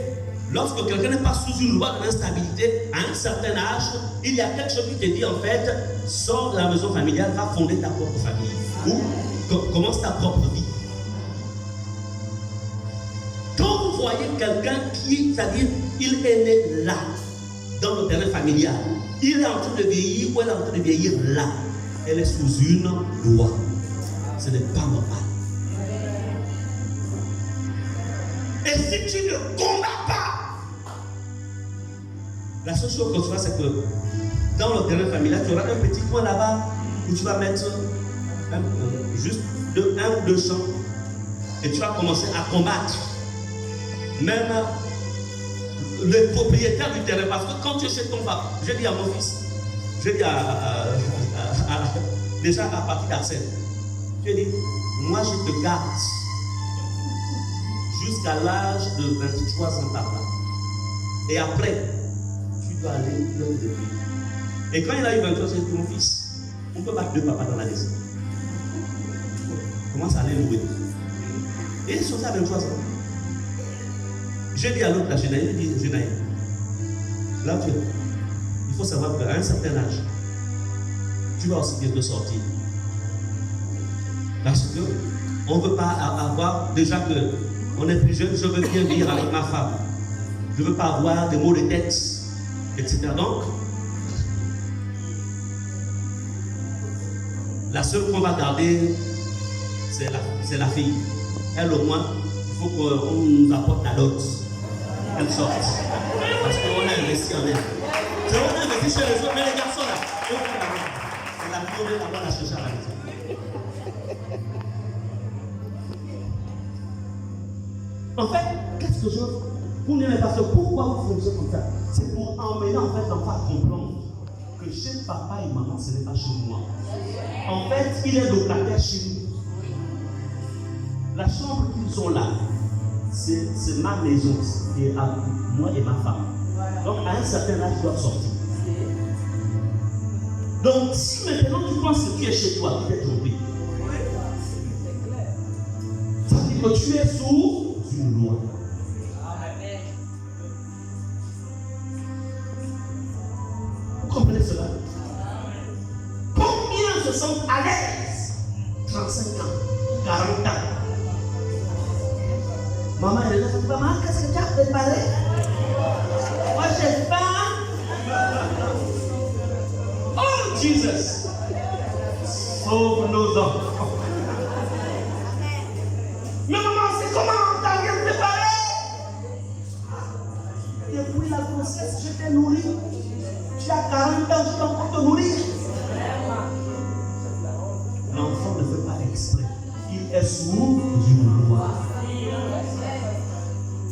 lorsque quelqu'un n'est pas sous une loi de l'instabilité, à un certain âge, il y a quelque chose qui te dit en fait, sors de la maison familiale, va fonder ta propre famille. Ou commence ta propre vie. Quand vous voyez quelqu'un qui, c'est-à-dire, il est né là, dans le terrain familial, il est en train de vieillir ou elle est en train de vieillir là, elle est sous une loi. Ce n'est pas normal. Et si tu ne combats pas, la seule chose que tu vois, c'est que dans le terrain familial, tu auras un petit coin là-bas où tu vas mettre juste un ou deux champs et tu vas commencer à combattre. Même le propriétaire du terrain, parce que quand tu es chez ton papa, je dis à mon fils, je dis déjà à partir d'Arsène, je dis, moi je te garde jusqu'à l'âge de 23 ans par là. Et après, tu dois aller dans le pays. Et quand il a eu 23 ans, j'ai dit, mon fils, on peut battre deux papas dans la maison. Commence à aller louer. Et ils sont à 23 ans. J'ai dit à l'autre, la Genaïe, il dit, Genaïe, là tu es, il faut savoir qu'à un certain âge, tu vas aussi bientôt sortir. Parce qu'on ne veut pas avoir, déjà que on est plus jeune, je veux bien vivre avec ma femme. Je ne veux pas avoir des maux de tête, etc. Donc, la seule qu'on va garder, c'est la fille. Elle au moins, il faut qu'on nous apporte la dot. Elle sorte. Parce qu'on a investi en elle. C'est on a investi chez les autres, mais les garçons là, on la fille, on va la chercher à la maison. En fait, qu'est-ce que je... Vous n'aimez pas ça. Pourquoi vous fonctionnez comme ça? C'est pour emmener en fait l'enfant à comprendre que chez papa et maman, ce n'est pas chez moi. En fait, il est locataire chez nous. La chambre qu'ils ont là, c'est ma maison, et à moi et ma femme. Donc à un certain âge, ils doivent sortir. Donc si maintenant tu penses que tu es chez toi, tu es trompé. Ça veut dire que tu es sous une loi. Vous comprenez cela? Combien se sentent à l'aise? 35 ans, 40 ans. dit, maman, qu'est-ce que tu as préparé? Moi, j'ai faim. Oh, Jesus! Sauve nos enfants. Mais maman, c'est comment? T'as rien préparé? Depuis la grossesse, je t'ai nourri. Tu as 40 ans, je t'ai encore te nourrir. L'enfant ne fait pas exprès. Il est sous une loi.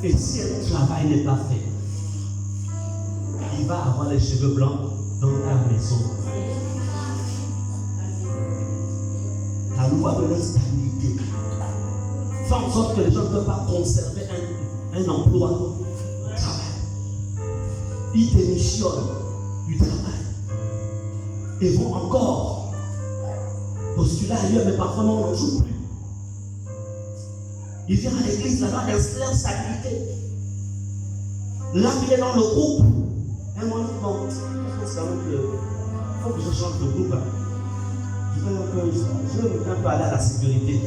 Et si un travail n'est pas fait, il va avoir les cheveux blancs dans ta maison. La loi de l'instabilité fait en sorte que les gens ne peuvent pas conserver un emploi au travail. Ils démissionnent du travail et vont encore postuler ailleurs, mais parfois non, on ne joue plus. Il vient à l'église là-bas d'installer stabilité. Là, il est dans le groupe. Un moment, bon, il faut que je change de groupe. Je veux un peu aller à la sécurité.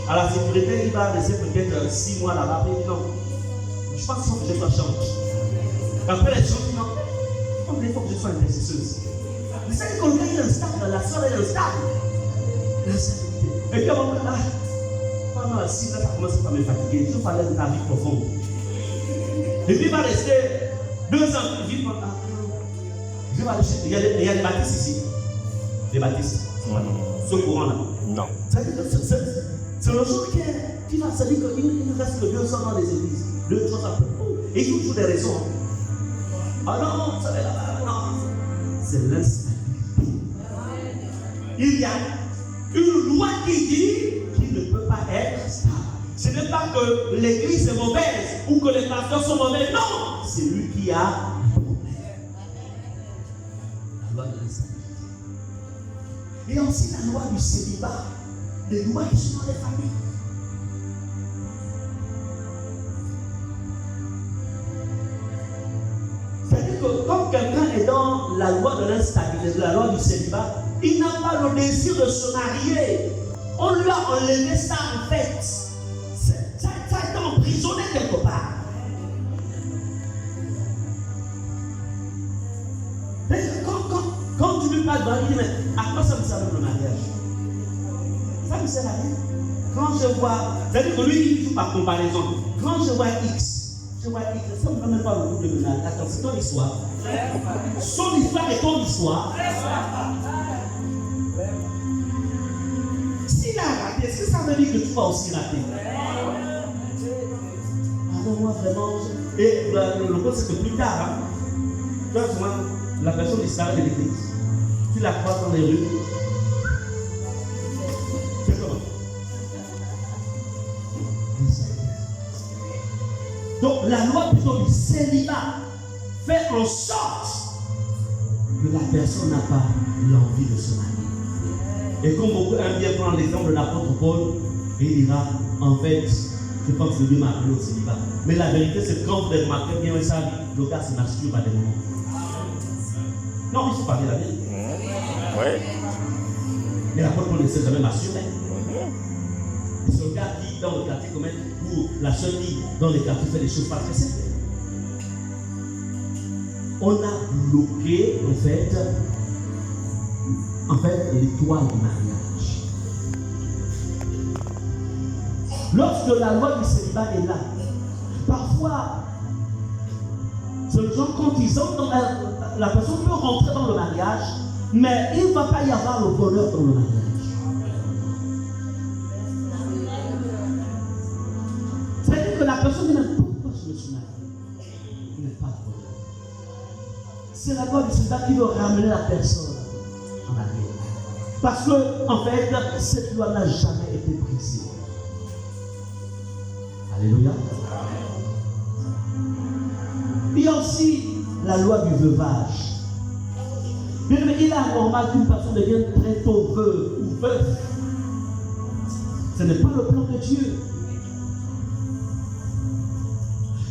À la sécurité, il va rester peut-être 6 mois là-bas. Mais non, je pense qu'il faut que je sois change. Après les gens, non, il faut que je sois intercesseuse. Vous savez, quand il y a un stade, la soeur est un stade. L'instabilité. Et puis, pendant 6 ans, ça commence à me fatiguer. Je parlais de la vie profonde. Et puis, il va rester 2 ans. Je vais aller chez. Il y a des baptistes ici. Des baptistes. Ce courant-là. Non. C'est le jour qui va se dire qu'il reste que 2 ans dans les églises. 2 ans après. Et il trouve des raisons. Ah non, ça va là-bas. Non. C'est l'instabilité. Il y a une loi qui dit qu'il ne peut pas être stable. Ce n'est pas que l'église est mauvaise ou que les pasteurs sont mauvais. Non, c'est lui qui a un problème. La loi de l'instabilité. Et aussi la loi du célibat. Les lois qui sont dans les familles. C'est-à-dire que quand quelqu'un est dans la loi de l'instabilité, la loi du célibat, il n'a pas le désir de se marier. On lui a enlevé ça en fait. Ça a été emprisonné quelque part. Quand tu lui parles, il dit, mais à quoi ça me sert le mariage? Ça me sert à rien. Quand je vois, c'est-à-dire que lui, il joue par comparaison. Quand je vois X, ça ne me donne même pas le goût de me marier. Attends, c'est ton histoire. Son histoire est ton histoire. S'il a raté, est-ce que ça veut dire que tu vas aussi rater? Alors moi vraiment, et le problème c'est que plus tard, tu vois souvent, la personne disparaît de l'église. Tu la croises dans les rues. C'est comment? Donc la loi plutôt du célibat fait en sorte que la personne n'a pas l'envie de se marier. Et comme beaucoup aiment bien prendre l'exemple de l'apôtre Paul, il dira, en fait, je pense que Dieu m'a appelé au célibat. Mais la vérité, c'est que quand vous avez remarqué bien ça, le gars se masturbe à des moments. Non, il faut parler la vérité. Oui. Mais l'apôtre Paul ne s'est jamais masturbé. C'est le gars qui, dans le quartier commun, ou la seule qui, dans les quartiers, fait des choses pas très simples. On a bloqué, en fait, l'étoile du mariage. Lorsque la loi du célibat est là, parfois, c'est le genre quand ils entrent, la personne peut rentrer dans le mariage, mais il ne va pas y avoir le bonheur dans le mariage. C'est-à-dire que la personne dit, mais pourquoi je me suis marié? Il n'est pas de bonheur. C'est la loi du célibat qui veut ramener la personne en arrière. Parce que, en fait, cette loi n'a jamais été brisée. Alléluia. Il y a aussi la loi du veuvage. Mais il est anormal qu'une personne devienne très tôt veuve ou veuf. Ce n'est pas le plan de Dieu.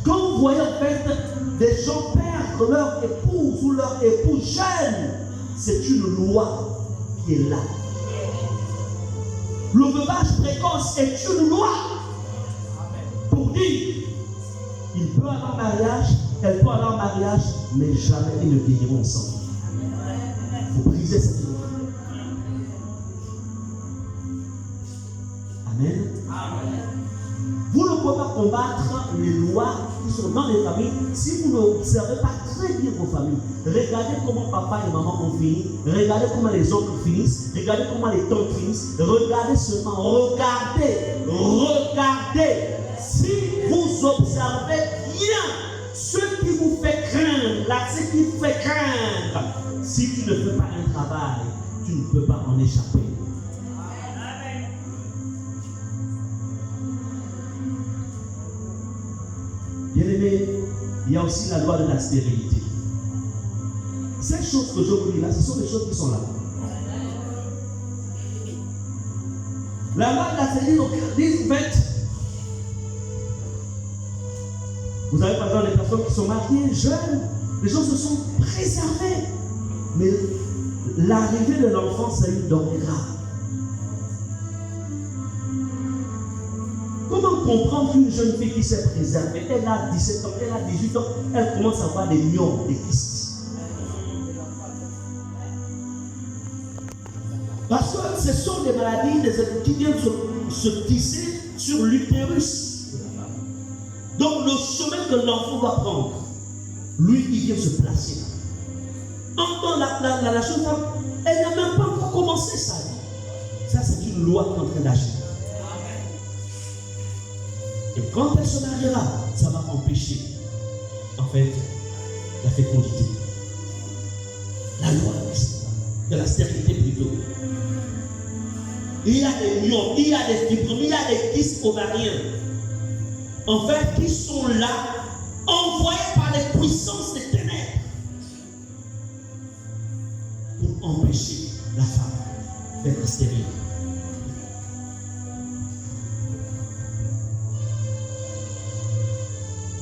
Quand vous voyez en fait des gens perdre leur épouse ou leur époux jeune, c'est une loi qui est là. Le veuvage précoce est une loi pour dire peut aller en mariage, elle peut aller en mariage, mais jamais ils ne vieilliront ensemble. Il faut briser cette loi. Amen. Vous ne pouvez pas combattre les lois qui sont dans les familles si vous n'observez pas très bien vos familles. Regardez comment papa et maman ont fini. Regardez comment les oncles finissent. Regardez comment les tantes finissent. Regardez seulement. Regardez. Si vous observez bien ce qui vous fait craindre, ce qui vous fait craindre, si tu ne fais pas un travail, tu ne peux pas en échapper. Bien-aimé, il y a aussi la loi de la stérilité. Ces choses que je vous dis là, ce sont des choses qui sont là. La loi de la stérilité dit en fait, vous avez par exemple des personnes qui sont mariées, jeunes, les gens se sont préservés. Mais l'arrivée de l'enfant, c'est une denrée rare. Comment comprendre qu'une jeune fille qui s'est préservée, elle a 17 ans, elle a 18 ans, elle commence à avoir des myomes, des kystes? Parce que ce sont des maladies qui viennent se tisser sur l'utérus. Donc le chemin que l'enfant va prendre, lui, il vient se placer là. Entends la jeune femme, elle n'a même pas encore commencé sa vie. Ça, c'est une loi qui est en train d'agir. Et quand elle se mariera, ça va empêcher, en fait, la fécondité. La loi de la stérilité plutôt. Il y a des myomes, il y a des fibromes, il y a des kystes ovariens. En fait, qui sont là, envoyés par les puissances des ténèbres pour empêcher la femme d'être stérile.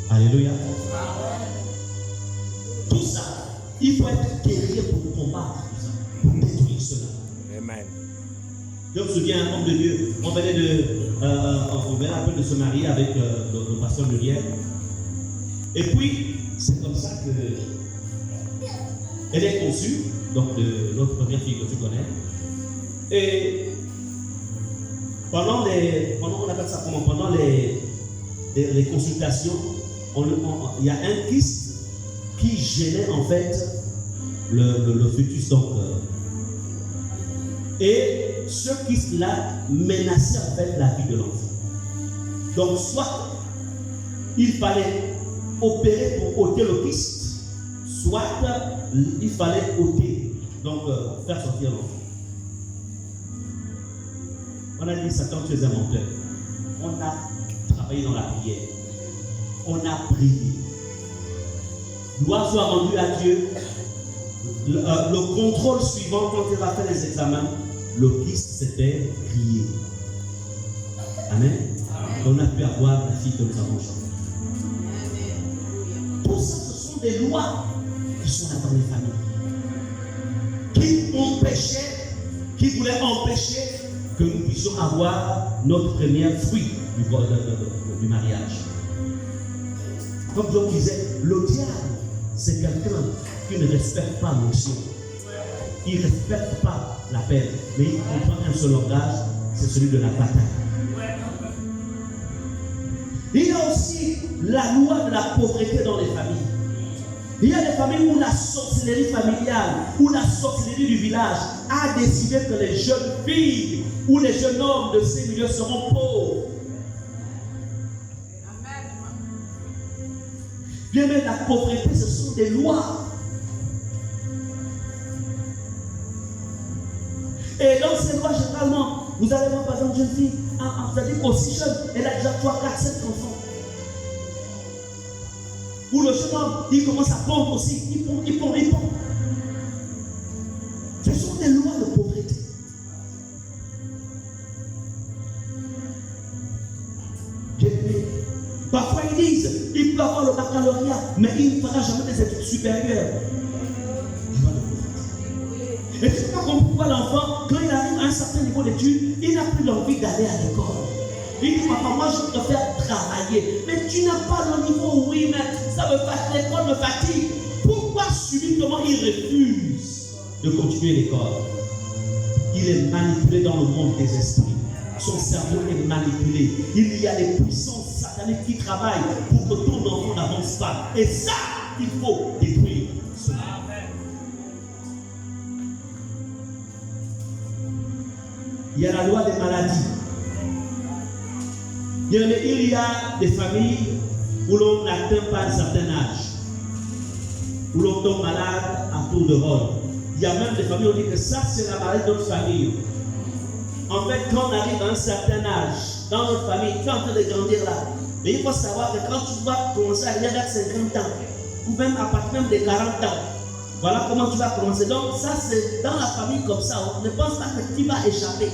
Alléluia. Tout ça, il faut être guerrier pour combattre tout ça, pour détruire cela. Amen. Je me souviens, un homme de Dieu, on venait un peu de se marier avec le pasteur Muriel. Et puis, c'est comme ça qu'elle est conçue, donc de notre première fille que tu connais. Et pendant les consultations, il y a un kyste qui gênait en fait le fœtus. Donc, et ce kyste-là menaçait en fait la vie de l'enfant. Donc, soit il fallait opérer pour ôter le kyste, soit il fallait ôter, donc faire sortir l'enfant. On a dit, Satan, tu es un menteur. On a travaillé dans la prière. On a prié. Gloire soit rendue à Dieu. Le contrôle suivant, quand il va faire les examens, le kyste s'était grillé. Amen. On a pu avoir la fille que nous avons chantée. Tout ça, ce sont des lois qui sont là dans les familles. Qui voulaient empêcher que nous puissions avoir notre premier fruit du mariage. Comme je vous disais, le diable, c'est quelqu'un qui ne respecte pas l'émotion. Il ne respecte pas la paix, mais il comprend un seul langage, c'est celui de la bataille. Il y a aussi la loi de la pauvreté dans les familles. Il y a des familles où la sorcellerie familiale, où la sorcellerie du village a décidé que les jeunes filles ou les jeunes hommes de ces milieux seront pauvres. Bien, mais la pauvreté, ce sont des lois. Et dans ces lois, généralement, vous allez voir par exemple une jeune fille, c'est-à-dire aussi jeune, elle a déjà 3, 4, 7 enfants. Ou le jeune homme, il commence à pondre aussi, il pond. Ce sont des lois de pauvreté. Parfois ils disent, il peut avoir le baccalauréat, mais il ne fera jamais des études supérieures. Et tu ne sais pas pourquoi l'enfant, quand il arrive à un certain niveau d'études, il n'a plus l'envie d'aller à l'école. Il dit, papa, moi je préfère travailler. Mais tu n'as pas le niveau, oui, mais ça me fatigue, l'école me fatigue. Pourquoi subitement il refuse de continuer l'école? Il est manipulé dans le monde des esprits. Son cerveau est manipulé. Il y a des puissances sataniques qui travaillent pour que ton enfant n'avance pas. Et ça, il faut détruire cela. Il y a la loi des maladies. Il y a des familles où l'on n'atteint pas un certain âge, où l'on tombe malade à tour de rôle. Il y a même des familles où on dit que ça, c'est la maladie de notre famille. En fait, quand on arrive à un certain âge, dans notre famille, tu es en train de grandir là. Mais il faut savoir que quand tu vas commencer à arriver à 50 ans, ou même à partir même de 40 ans, voilà comment tu vas commencer. Donc ça, c'est dans la famille comme ça. On ne pense pas que tu vas échapper.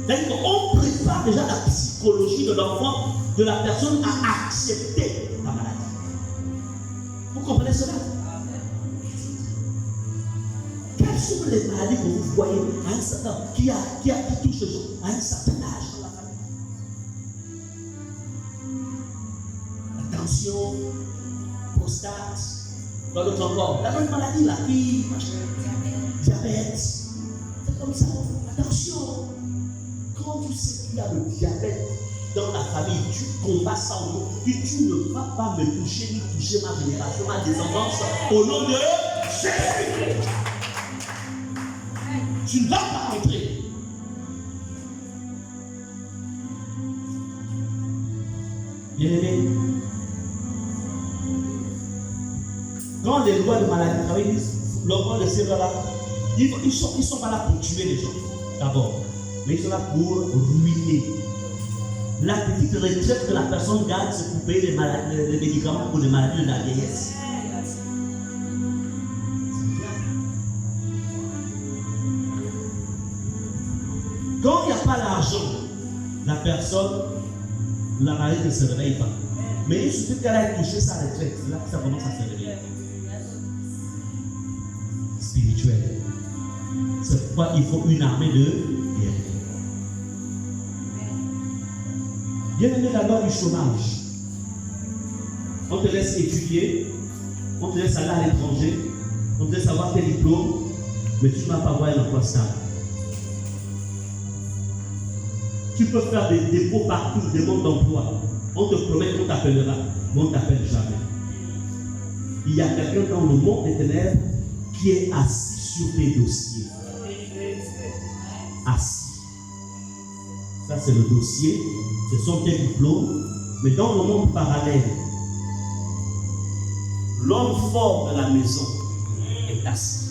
C'est-à-dire qu'on prépare déjà la psychologie de l'enfant, de la personne à accepter la maladie. Vous comprenez cela? Quelles sont les maladies que vous voyez à un certain qui touche les gens à un certain âge dans la famille? Attention, prostate, dans l'autre encore, la même maladie là, diabète, c'est comme ça. Attention, quand tu sais qu'il y a le diabète dans la famille, tu combats ça au nom, puis tu ne vas pas me toucher ni toucher ma génération, ma descendance, au nom de Jésus. Tu ne vas pas entrer. Bien-aimé, quand les lois de maladie travaillent, l'enfant de ces lois-là, ils sont pas là pour tuer les gens, d'abord, mais ils sont là pour ruiner. La petite retraite que la personne gagne, c'est pour payer les médicaments pour les maladies de la vieillesse. Quand il n'y a pas l'argent, la personne, la maladie ne se réveille pas. Mais il suffit qu'elle ait touché sa retraite, c'est là que ça commence à se réveiller. Spirituel. C'est pourquoi il faut une armée de guerriers. Bien aimé, la loi du chômage. On te laisse étudier, on te laisse aller à l'étranger, on te laisse avoir tes diplômes, mais tu ne vas pas avoir un emploi stable. Tu peux faire des dépôts partout, des demandes d'emploi. On te promet qu'on t'appellera, mais on ne t'appelle jamais. Il y a quelqu'un dans le monde des ténèbres qui est assis sur tes dossiers. Assis. Ça, c'est le dossier, ce sont tes diplômes, mais dans le monde parallèle, l'homme fort de la maison est assis.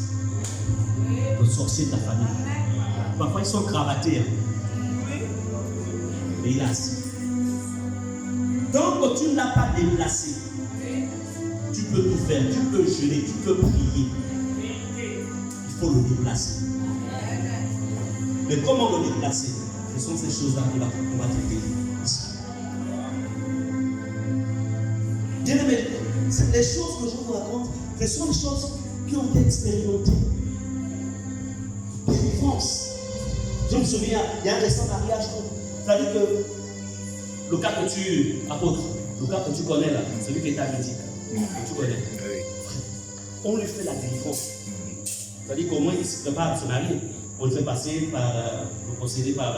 Le sorcier de la famille. Parfois, ils sont cravatés. Mais il est assis. Donc, tu ne l'as pas déplacé. Tu peux tout faire, tu peux jeûner, tu peux prier. Il faut le déplacer. Mais comment le déplacer? Ce sont ces choses-là qu'on va traiter. Bien-aimé, les choses que je vous raconte, ce sont des choses qui ont été expérimentées. Délivrance. Je me souviens, il y a un récent mariage. C'est-à-dire que le cas que tu apôtres, le cas que tu connais là, celui qui est à Médic, que tu connais, on lui fait la délivrance. C'est-à-dire qu'au moins il se prépare à se marier. On le fait passer par le procédé, par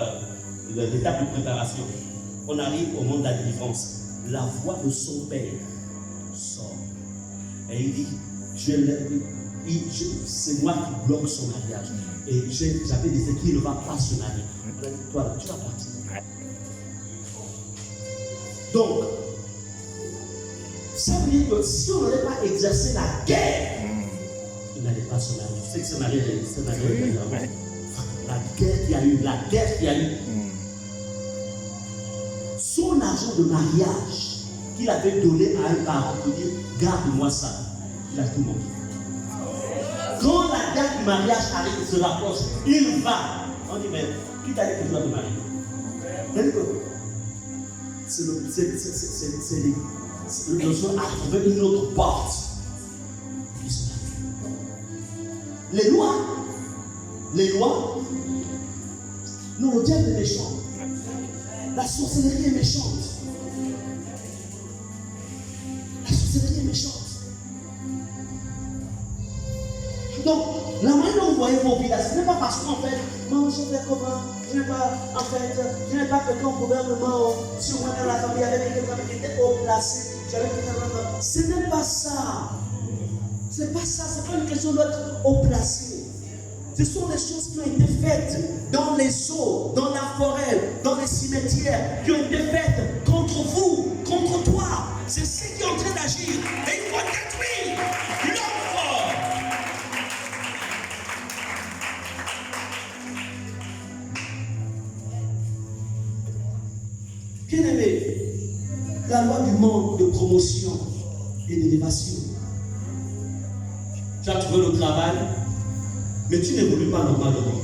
l'étape de préparation. On arrive au moment de la délivrance. La voix de son père sort. Et il dit, c'est moi qui bloque son mariage. Et j'avais dit qu'il ne va pas se marier. Toi, tu vas partir. Donc, ça veut dire que si on n'aurait pas exercé la guerre, il n'allait pas se marier. Tu sais que ce mariage, la guerre qu'il y a eu. Son argent de mariage qu'il avait donné à un parent pour dire garde-moi ça, il a tout manqué. Quand la date du mariage arrive, il se rapproche, il va. On dit mais qui t'a dit que tu vas te marier? C'est le besoin à trouver une autre porte. Les lois, non, le diable est méchant. La sorcellerie est méchante. La sorcellerie est méchante. Donc, la manière dont vous voyez vos villages, ce n'est pas parce qu'en fait, moi, je fais comment, je n'ai pas, en fait, je n'ai pas quelqu'un au gouvernement, si moi dans la famille avec quelqu'un qui était haut placé, j'avais quelqu'un. Ce n'est pas ça. C'est pas ça, c'est pas une question d'être haut placé. Ce sont des choses qui ont été faites dans les eaux, dans la forêt, dans les cimetières, qui ont été faites contre vous, contre toi. C'est ce qui est en train d'agir. Et il faut détruire l'homme fort. Bien aimé, la loi du manque de promotion et d'élévation. Tu as trouvé le travail, mais tu n'évolues pas normalement.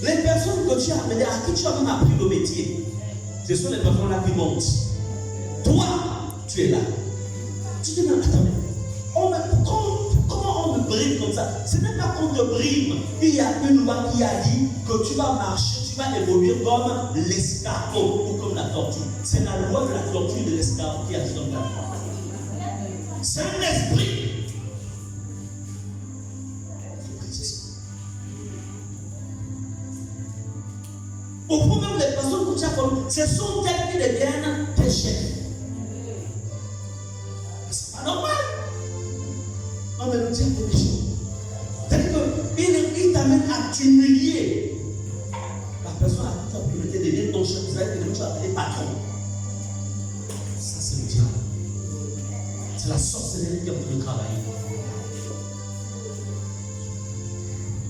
Les personnes que tu as amenées, à qui tu as même appris le métier, ce sont les personnes-là qui montent. Toi, tu es là. Tu te dis, attends, comment on me brime comme ça? Ce n'est pas qu'on te brime. Il y a une loi qui a dit que tu vas marcher, tu vas évoluer comme l'escargot ou comme la tortue. C'est la loi de la tortue et de l'escargot qui agit dans ta vie. C'est un esprit. Au fond, même les personnes que tu as connues, ce sont elles qui deviennent tes chefs. C'est pas normal. Non, mais le Dieu est méchant. C'est-à-dire qu'il t'amène à t'humilier. La personne à qui tu as pu devenir ton chef, tu as appelé patron. Ça, c'est le diable. C'est la sorcellerie qui est en train de travailler.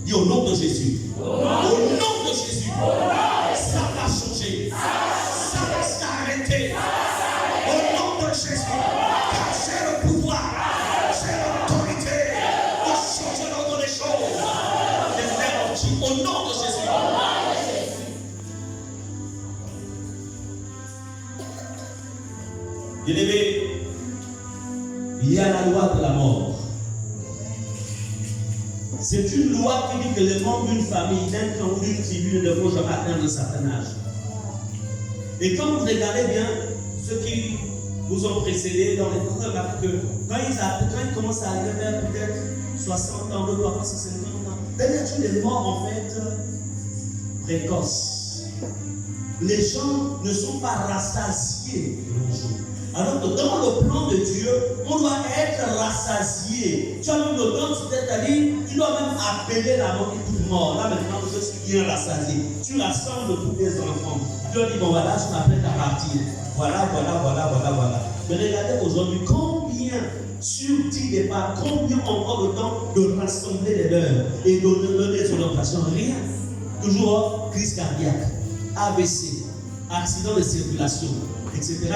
Dis au nom de Jésus. Au nom de Jésus. Ça va changer. Ça va s'arrêter. Au nom de Jésus. Car j'ai le pouvoir. J'ai l'autorité de changer l'ordre des choses. Les frères ont dit au nom de Jésus. Bien-aimé, il y a la loi de la mort. C'est une loi qui dit que les membres d'une famille, d'un clan ou d'une tribu ne devront jamais atteindre un certain âge. Et quand vous regardez bien ceux qui vous ont précédé dans les temps, remarquez que quand ils commencent à arriver vers peut-être 60 ans, 2 ans, 50 ans, c'est des morts en fait précoces. Les gens ne sont pas rassasiés de nos jours. Alors que dans le plan de Dieu, on doit être rassasié. Tu as même le temps, c'est-à-dire, tu dois même appeler la mort et toute mort. Là maintenant, je suis bien rassasié. Tu rassembles tous tes enfants. Tu leur dis, bon voilà, je m'apprête à partir. Voilà. Mais regardez aujourd'hui, combien sur 10 départs, combien encore le temps de rassembler les leurs et de donner des orientations? Rien. Toujours crise cardiaque, AVC, accident de circulation, etc.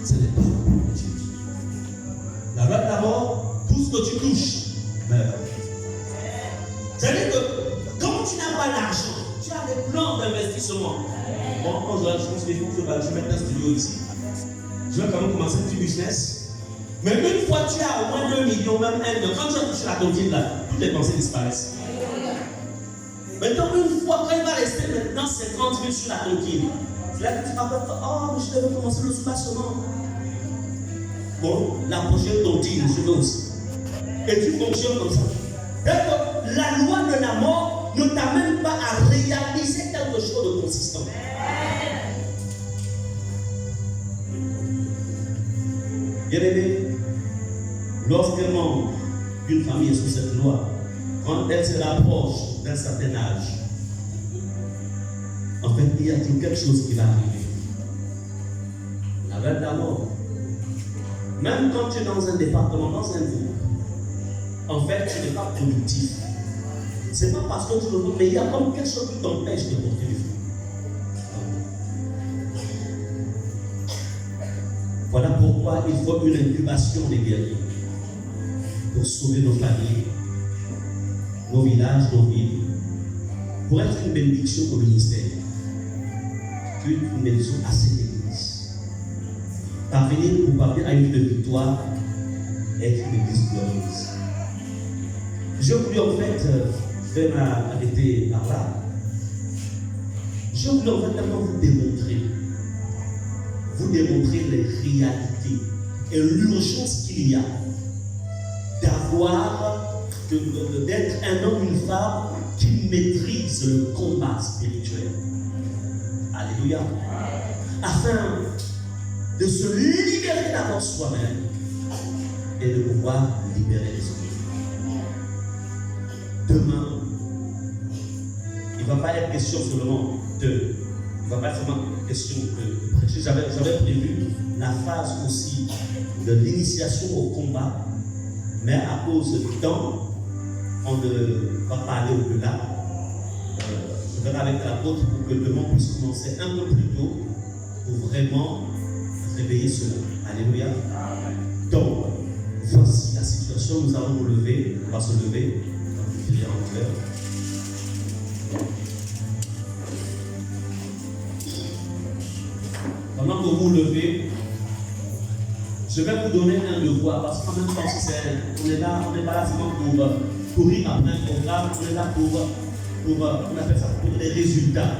Ce n'est pas le Dieu. La loi de la mort, tout ce que tu touches meurt. C'est-à-dire que quand tu n'as pas l'argent, tu as des plans d'investissement. Bon, quand je pense qu'il faut que je mette un studio ici. Je vais quand même commencer un petit business. Mais une fois que tu as au moins 2 millions, même 1 million, quand tu as touché la tontine là, toutes les pensées disparaissent. Maintenant, une fois, quand il va rester maintenant 50 000 sur la tontine, c'est là que tu te rappelles, oh, mais je devais commencer le soubassement. Bon, la prochaine tontine, je veux aussi. Et tu fonctionnes comme ça. D'accord, la loi de la mort ne t'amène pas à réaliser quelque chose de consistant. Bien aimé, lorsqu'un membre d'une famille est sous cette loi, quand elle se rapproche d'un certain âge, en fait, il y a quelque chose qui va arriver. La loi de la mort. Même quand tu es dans un département, dans un groupe, en fait, tu n'es pas productif. Ce n'est pas parce que tu le veux, mais il y a comme quelque chose qui t'empêche de porter du fruit. Voilà pourquoi il faut une incubation des guerriers pour sauver nos familles, nos villages, nos villes, pour être une bénédiction au ministère, une bénédiction à cette église. Parvenir à une victoire, être une église glorieuse. Je voulais en fait, je vais m'arrêter par là. Je voulais en fait tellement vous démontrer les réalités et l'urgence qu'il y a d'être un homme, une femme qui maîtrise le combat spirituel. Alléluia. Afin de se libérer d'abord soi-même et de pouvoir libérer les autres. Demain, il ne va pas être question seulement de prêcher. J'avais prévu la phase aussi de l'initiation au combat, mais à cause du temps, on ne va pas aller au-delà. Je verrai avec l'apôtre pour que demain on puisse commencer un peu plus tôt pour vraiment réveiller cela. Alléluia. Donc, voici la situation. Nous allons nous lever. On va se lever. On va prier en cœur. Pendant que vous levez, je vais vous donner un devoir parce qu'en même temps, on n'est pas là seulement pour courir après un programme, on est là pour on appelle ça pour des résultats.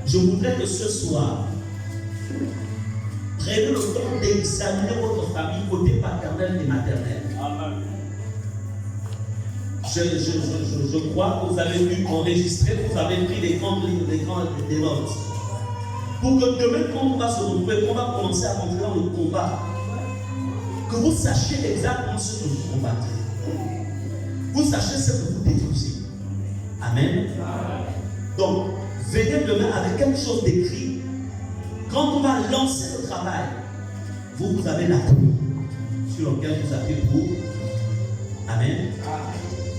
Je voudrais que ce soir, prenez le temps d'examiner votre famille côté paternel et maternel. Amen. Je crois que vous avez dû enregistrer, vous avez pris des notes. Pour que demain, quand on va se retrouver, qu'on va commencer à rentrer dans le combat, que vous sachiez exactement ce que vous combattez. Vous sachiez ce que vous détruisez. Amen. Donc, venez demain avec quelque chose d'écrit. Quand on va lancer le travail, vous avez la tour sur laquelle vous avez pour. Amen.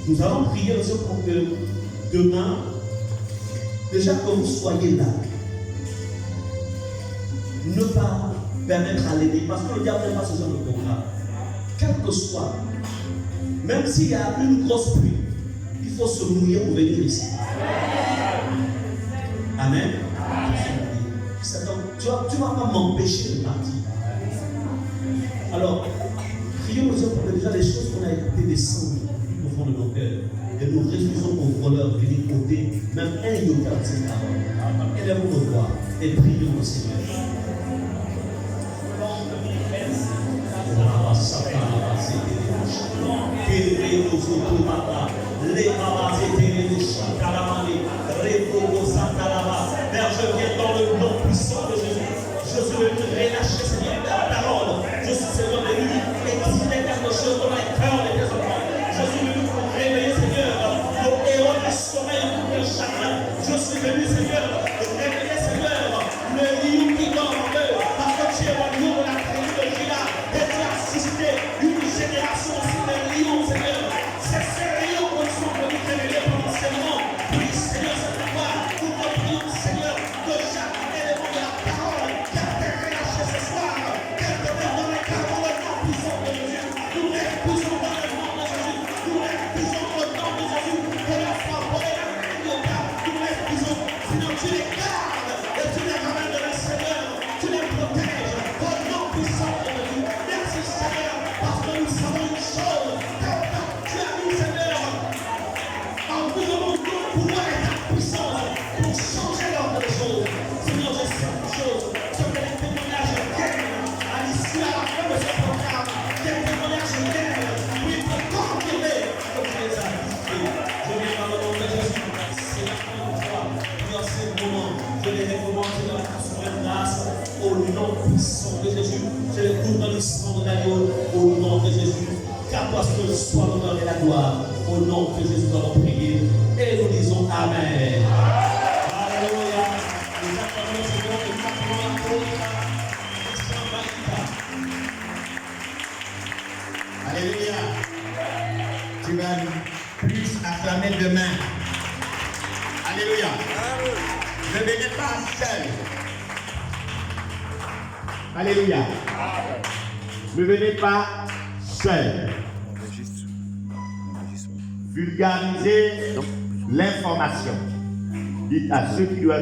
Nous allons prier aussi pour que demain, déjà que vous soyez là, ne pas permettre à l'ennemi, parce que le diable n'aime pas ce genre de programme. Quel que soit, même s'il y a une grosse pluie, il faut se mouiller pour venir ici. Amen. Tu ne vas pas m'empêcher de partir. Alors, prions le Seigneur pour que déjà les choses qu'on a écoutées descendent au fond de nos cœurs. Et nous refusons aux voleurs de venir ôter même un iota de cette parole. Élèvons nos voix et prions le Seigneur. Père, je viens dans le nom puissant de Jésus. Je suis venu relâcher, Seigneur, ta parole. Je suis, Seigneur, venu exiler quelque chose dans les cœurs des enfants. Je suis venu pour réveiller, Seigneur, nos héros du sommeil ou du chagrin. Je suis venu, Seigneur, réveiller, Seigneur, le lion qui dort en eux. Parce que tu es au nom de la tribu de Juda. Et tu as suscité une génération aussi de lions, Seigneur. C'est ces lions qui sont venus révéler pendant ces moments. Oui, Seigneur, c'est pourquoi nous te prions, Seigneur, que chaque élément de la parole qu'elle t'ait relâché ce soir, qu'elle te mette dans les cœurs dans le nom puissant de Jésus. Nous refusons dans le nom de Jésus. Nous refusons au nom de Jésus que la foi volée la vie au cas. Nous refusons, sinon tu les gardes et tu les ramènes de le Seigneur. Tu les protèges au nom puissant de Jésus. Merci Seigneur, parce que nous savons une chose. Tu as mis, Seigneur, en nous demandons ton pouvoir et ta puissance pour changer l'ordre des choses. Seigneur, je sais une chose, ce que les témoignages viennent à l'issue, à la fin de ce programme, des témoignages viennent, oui, pour confirmer que tu les as visités. Je viens dans le nom de Jésus, c'est la fin de toi, dans ces moments, je les recommande dans la souveraine grâce, au nom puissant de Jésus. Je les couvre dans le sang de l'agneau, au nom de Jésus. Car toi seul soit l'honneur et la gloire. Au nom de Jésus, nous allons prier et nous disons Amen. Alléluia. Nous acclamons le Seigneur et nous acclamons la gloire. Alléluia. Tu vas plus acclamer demain. Alléluia. Ne venez pas seul. Alléluia. Ne venez pas seul. Vulgariser l'information. Dites à ceux qui doivent